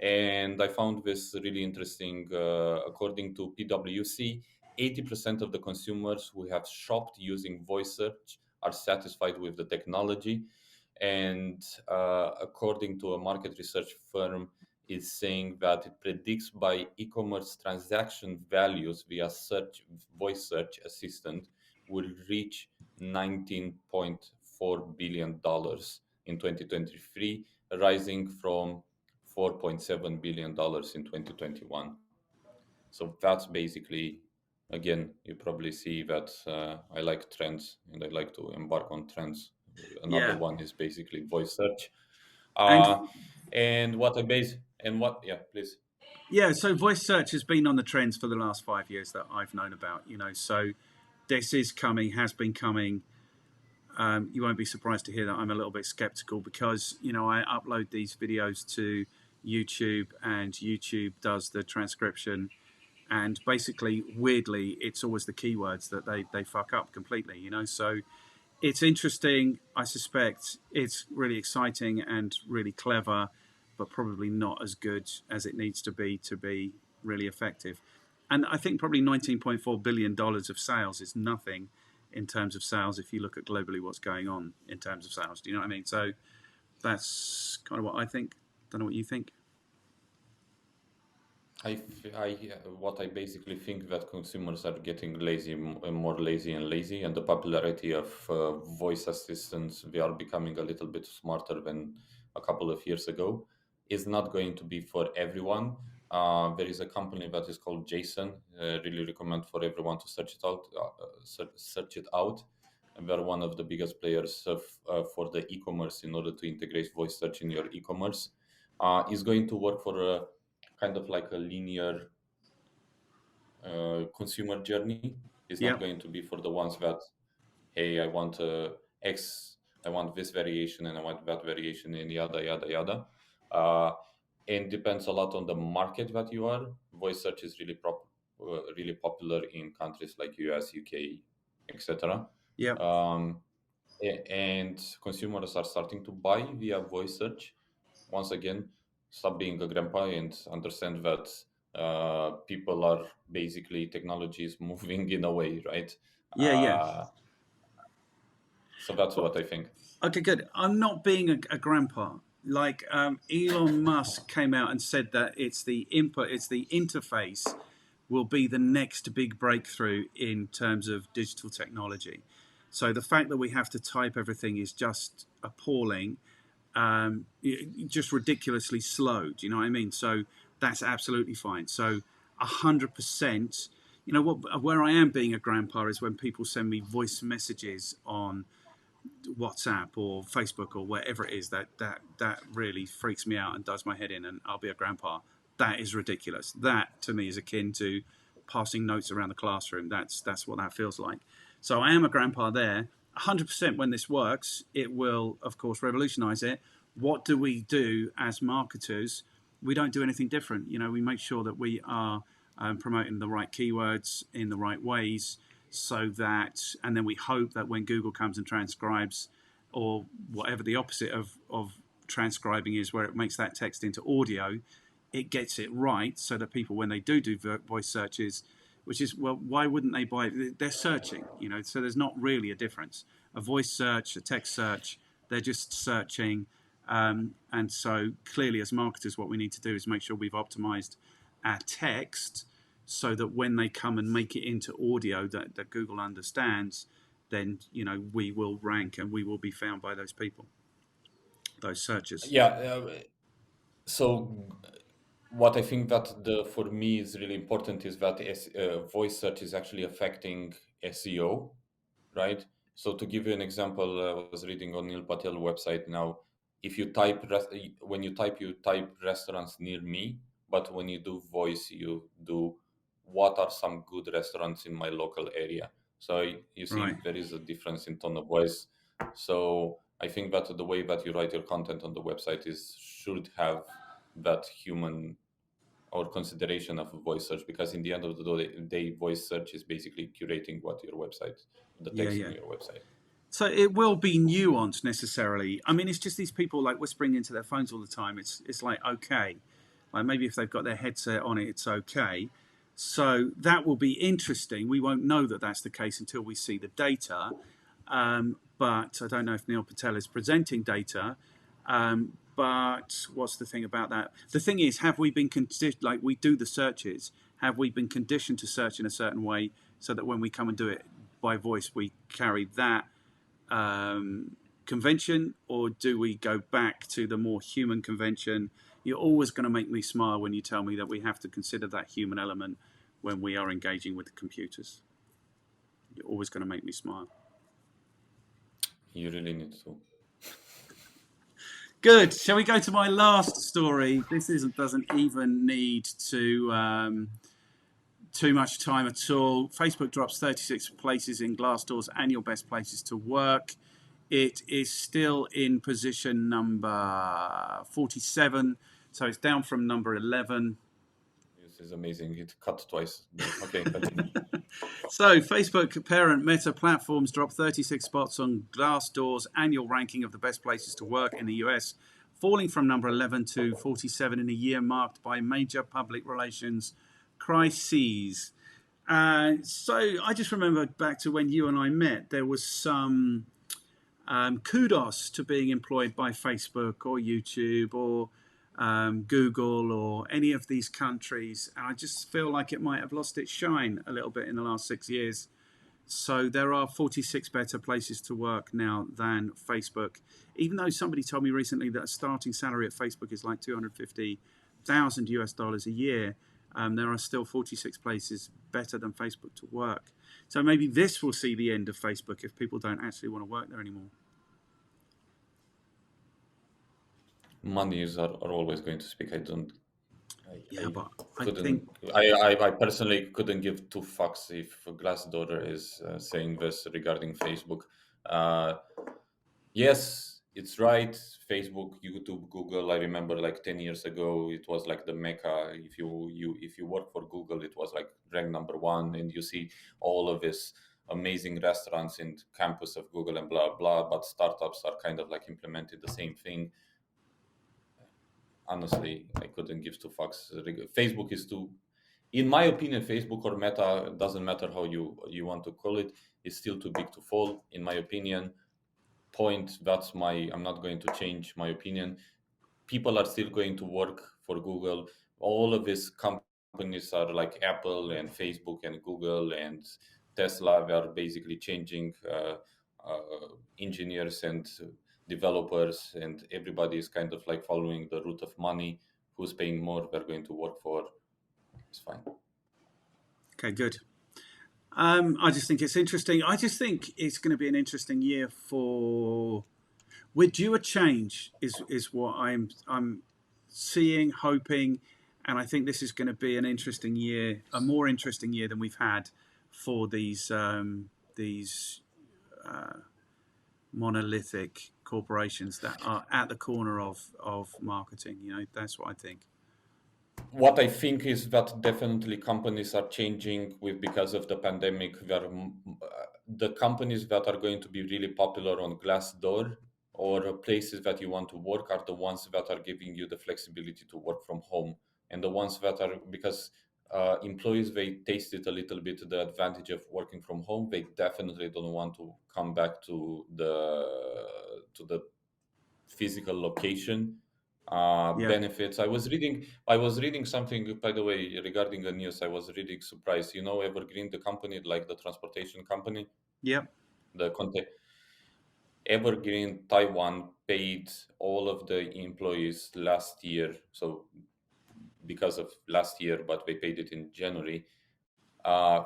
And I found this really interesting. According to PwC, 80% of the consumers who have shopped using voice search are satisfied with the technology. And according to a market research firm, is saying that it predicts by e-commerce transaction values via search voice search assistant will reach $19.4 billion in 2023, rising from $4.7 billion in 2021. So that's basically, again, you probably see that I like trends and I like to embark on trends. Another Yeah, one is basically voice search. and Uh, and what I base and what, yeah, please. yeah, so voice search has been on the trends for the last 5 years that I've known about. So this is coming, has been coming. You won't be surprised to hear that I'm a little bit skeptical because I upload these videos to YouTube and YouTube does the transcription, and basically weirdly it's always the keywords that they fuck up completely. So it's interesting. I suspect it's really exciting and really clever, but probably not as good as it needs to be really effective. And I think probably $19.4 billion of sales is nothing in terms of sales if you look at globally what's going on in terms of sales. Do you know what I mean? So that's kind of what I think. Don't know what you think. What I basically think that consumers are getting lazy, more lazy and lazy, and the popularity of voice assistants, they are becoming a little bit smarter than a couple of years ago, is not going to be for everyone. There is a company that is called Jason. Really recommend for everyone to search it out. Search it out. And they're one of the biggest players for the e-commerce in order to integrate voice search in your e-commerce. Is going to work for a kind of like a linear consumer journey. Is Yeah, not going to be for the ones that, hey, I want X, I want this variation and I want that variation and yada yada yada. Uh, and depends a lot on the market that you are. Voice search is really popular in countries like US, UK, etc. yeah, Um, and consumers are starting to buy via voice search. Once again, stop being a grandpa and understand that people are basically technology is moving in a way, right? yeah. Uh, so that's Well, what I think. okay, good. I'm not being a grandpa. Like Elon Musk came out and said that it's the input, it's the interface will be the next big breakthrough in terms of digital technology. So the fact that we have to type everything is just appalling, just ridiculously slow. Do you know what I mean? So that's absolutely fine. So 100%. Where I am being a grandpa is when people send me voice messages on WhatsApp or Facebook or wherever it is that really freaks me out and does my head in, and I'll be a grandpa. That is ridiculous. That to me is akin to passing notes around the classroom. That's what that feels like. So I am a grandpa there. 100% when this works, it will of course revolutionize it. What do we do as marketers? We don't do anything different. We make sure that we are promoting the right keywords in the right ways so that, and then we hope that when Google comes and transcribes, or whatever the opposite of transcribing is, where it makes that text into audio, it gets it right so that people, when they do voice searches, which is, well, why wouldn't they buy it? They're searching, so there's not really a difference. A voice search, a text search, they're just searching. And so clearly as marketers, what we need to do is make sure we've optimized our text so that when they come and make it into audio that Google understands, then we will rank and we will be found by those people. those searches. Yeah. So what I think that for me is really important is that voice search is actually affecting SEO, right? So to give you an example, I was reading on Neil Patel website now. If you type when you type restaurants near me, but when you do voice, you do what are some good restaurants in my local area. So you Right. see there is a difference in tone of voice. So I think that the way that you write your content on the website is should have that human or consideration of a voice search, because in the end of the day voice search is basically curating what your website, the Yeah, text on yeah. your website. So it will be nuanced necessarily. I mean, it's just these people like whispering into their phones all the time. It's like okay, like maybe if they've got their headset on it, it's okay. So that will be interesting. We won't know that that's the case until we see the data. But I don't know if Neil Patel is presenting data. But what's the thing about that? The thing is, have we been like we do the searches? Have we been conditioned to search in a certain way so that when we come and do it by voice, we carry that convention, or do we go back to the more human convention? You're always going to make me smile when you tell me that we have to consider that human element when we are engaging with the computers. You're always going to make me smile. You really need to. Good. Shall we go to my last story? This doesn't even need to too much time at all. Facebook drops 36 places in Glassdoor's annual best places to work. It is still in position number 47, so it's down from number 11. This is amazing. It cut twice. Okay, continue. So, Facebook parent Meta Platforms dropped 36 spots on Glassdoor's annual ranking of the best places to work in the US, falling from number 11 to 47 in a year marked by major public relations crises. So, I just remember back to when you and I met, there was some kudos to being employed by Facebook or YouTube or Google or any of these countries. And I just feel like it might have lost its shine a little bit in the last 6 years. So there are 46 better places to work now than Facebook. Even though somebody told me recently that a starting salary at Facebook is like 250,000 US dollars a year, there are still 46 places better than Facebook to work. So maybe this will see the end of Facebook if people don't actually want to work there anymore. Money are always going to speak. Yeah, I but I think, couldn't. I personally couldn't give two fucks if Glassdoor is saying this regarding Facebook. Uh, Yes, it's right. Facebook, YouTube, Google. I remember like 10 years ago, it was like the mecca. If you work for Google, it was like rank number one, and you see all of this amazing restaurants in campus of Google and blah blah. But startups are kind of like implemented the same thing. Honestly, I couldn't give two fucks. Facebook is too, in my opinion, Facebook or Meta, doesn't matter how you want to call it, is still too big to fall. In my opinion, point. I'm not going to change my opinion. People are still going to work for Google. All of these companies are like Apple and Facebook and Google and Tesla. They are basically changing engineers and developers, and everybody is kind of like following the route of money. Who's paying more, they're going to work for. It's fine. okay, good. I just think it's interesting. I just think it's going to be an interesting year for. We're due a change, is what I'm seeing, hoping, and I think this is going to be an interesting year, a more interesting year than we've had for these monolithic corporations that are at the corner of marketing. You know, that's what I think. What I think is that definitely companies are changing with because of the pandemic. The companies that are going to be really popular on Glassdoor or places that you want to work are the ones that are giving you the flexibility to work from home, and the ones that are because employees they tasted a little bit the advantage of working from home. They definitely don't want to come back to the physical location Yeah, benefits. I was reading something, by the way, regarding the news. I was really surprised. You know, Evergreen, the company, like the transportation company, yep, the contact. Evergreen Taiwan paid all of the employees last year. So because of last year, but they paid it in January. Uh,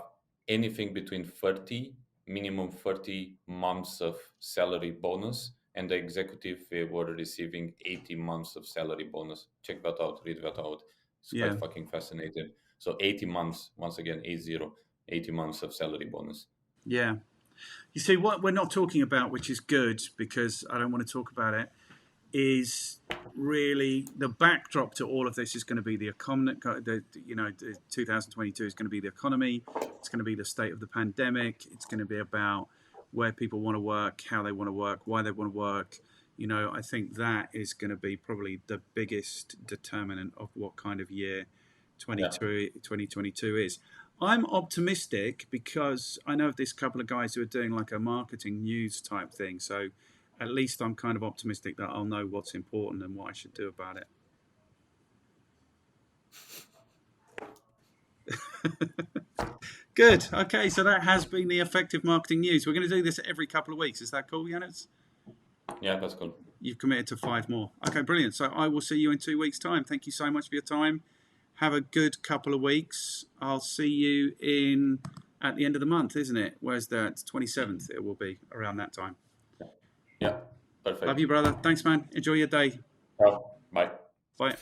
anything between 30, minimum 30 months of salary bonus, and the executive were receiving 80 months of salary bonus. Check that out, read that out. It's quite Yeah, fucking fascinating. So 80 months, once again, 80 months of salary bonus. yeah. You see, what we're not talking about, which is good because I don't want to talk about it, is really the backdrop to all of this is going to be the economy. The 2022 is going to be the economy. It's going to be the state of the pandemic. It's going to be about where people want to work, how they want to work, why they want to work. I think that is going to be probably the biggest determinant of what kind of year Yeah. 2022 is. I'm optimistic because I know of this couple of guys who are doing like a marketing news type thing. So at least I'm kind of optimistic that I'll know what's important and what I should do about it. Good. Okay, so that has been the effective marketing news. We're going to do this every couple of weeks. Is that cool, Yanis? Yeah, that's cool. You've committed to 5 more. Okay, brilliant. So I will see you in 2 weeks' time. Thank you so much for your time. Have a good couple of weeks. I'll see you in at the end of the month, isn't it? Where's that? 27th. It will be around that time. Yeah, Love perfect. you, brother. Thanks, man. Enjoy your day. Ciao. Bye. Bye.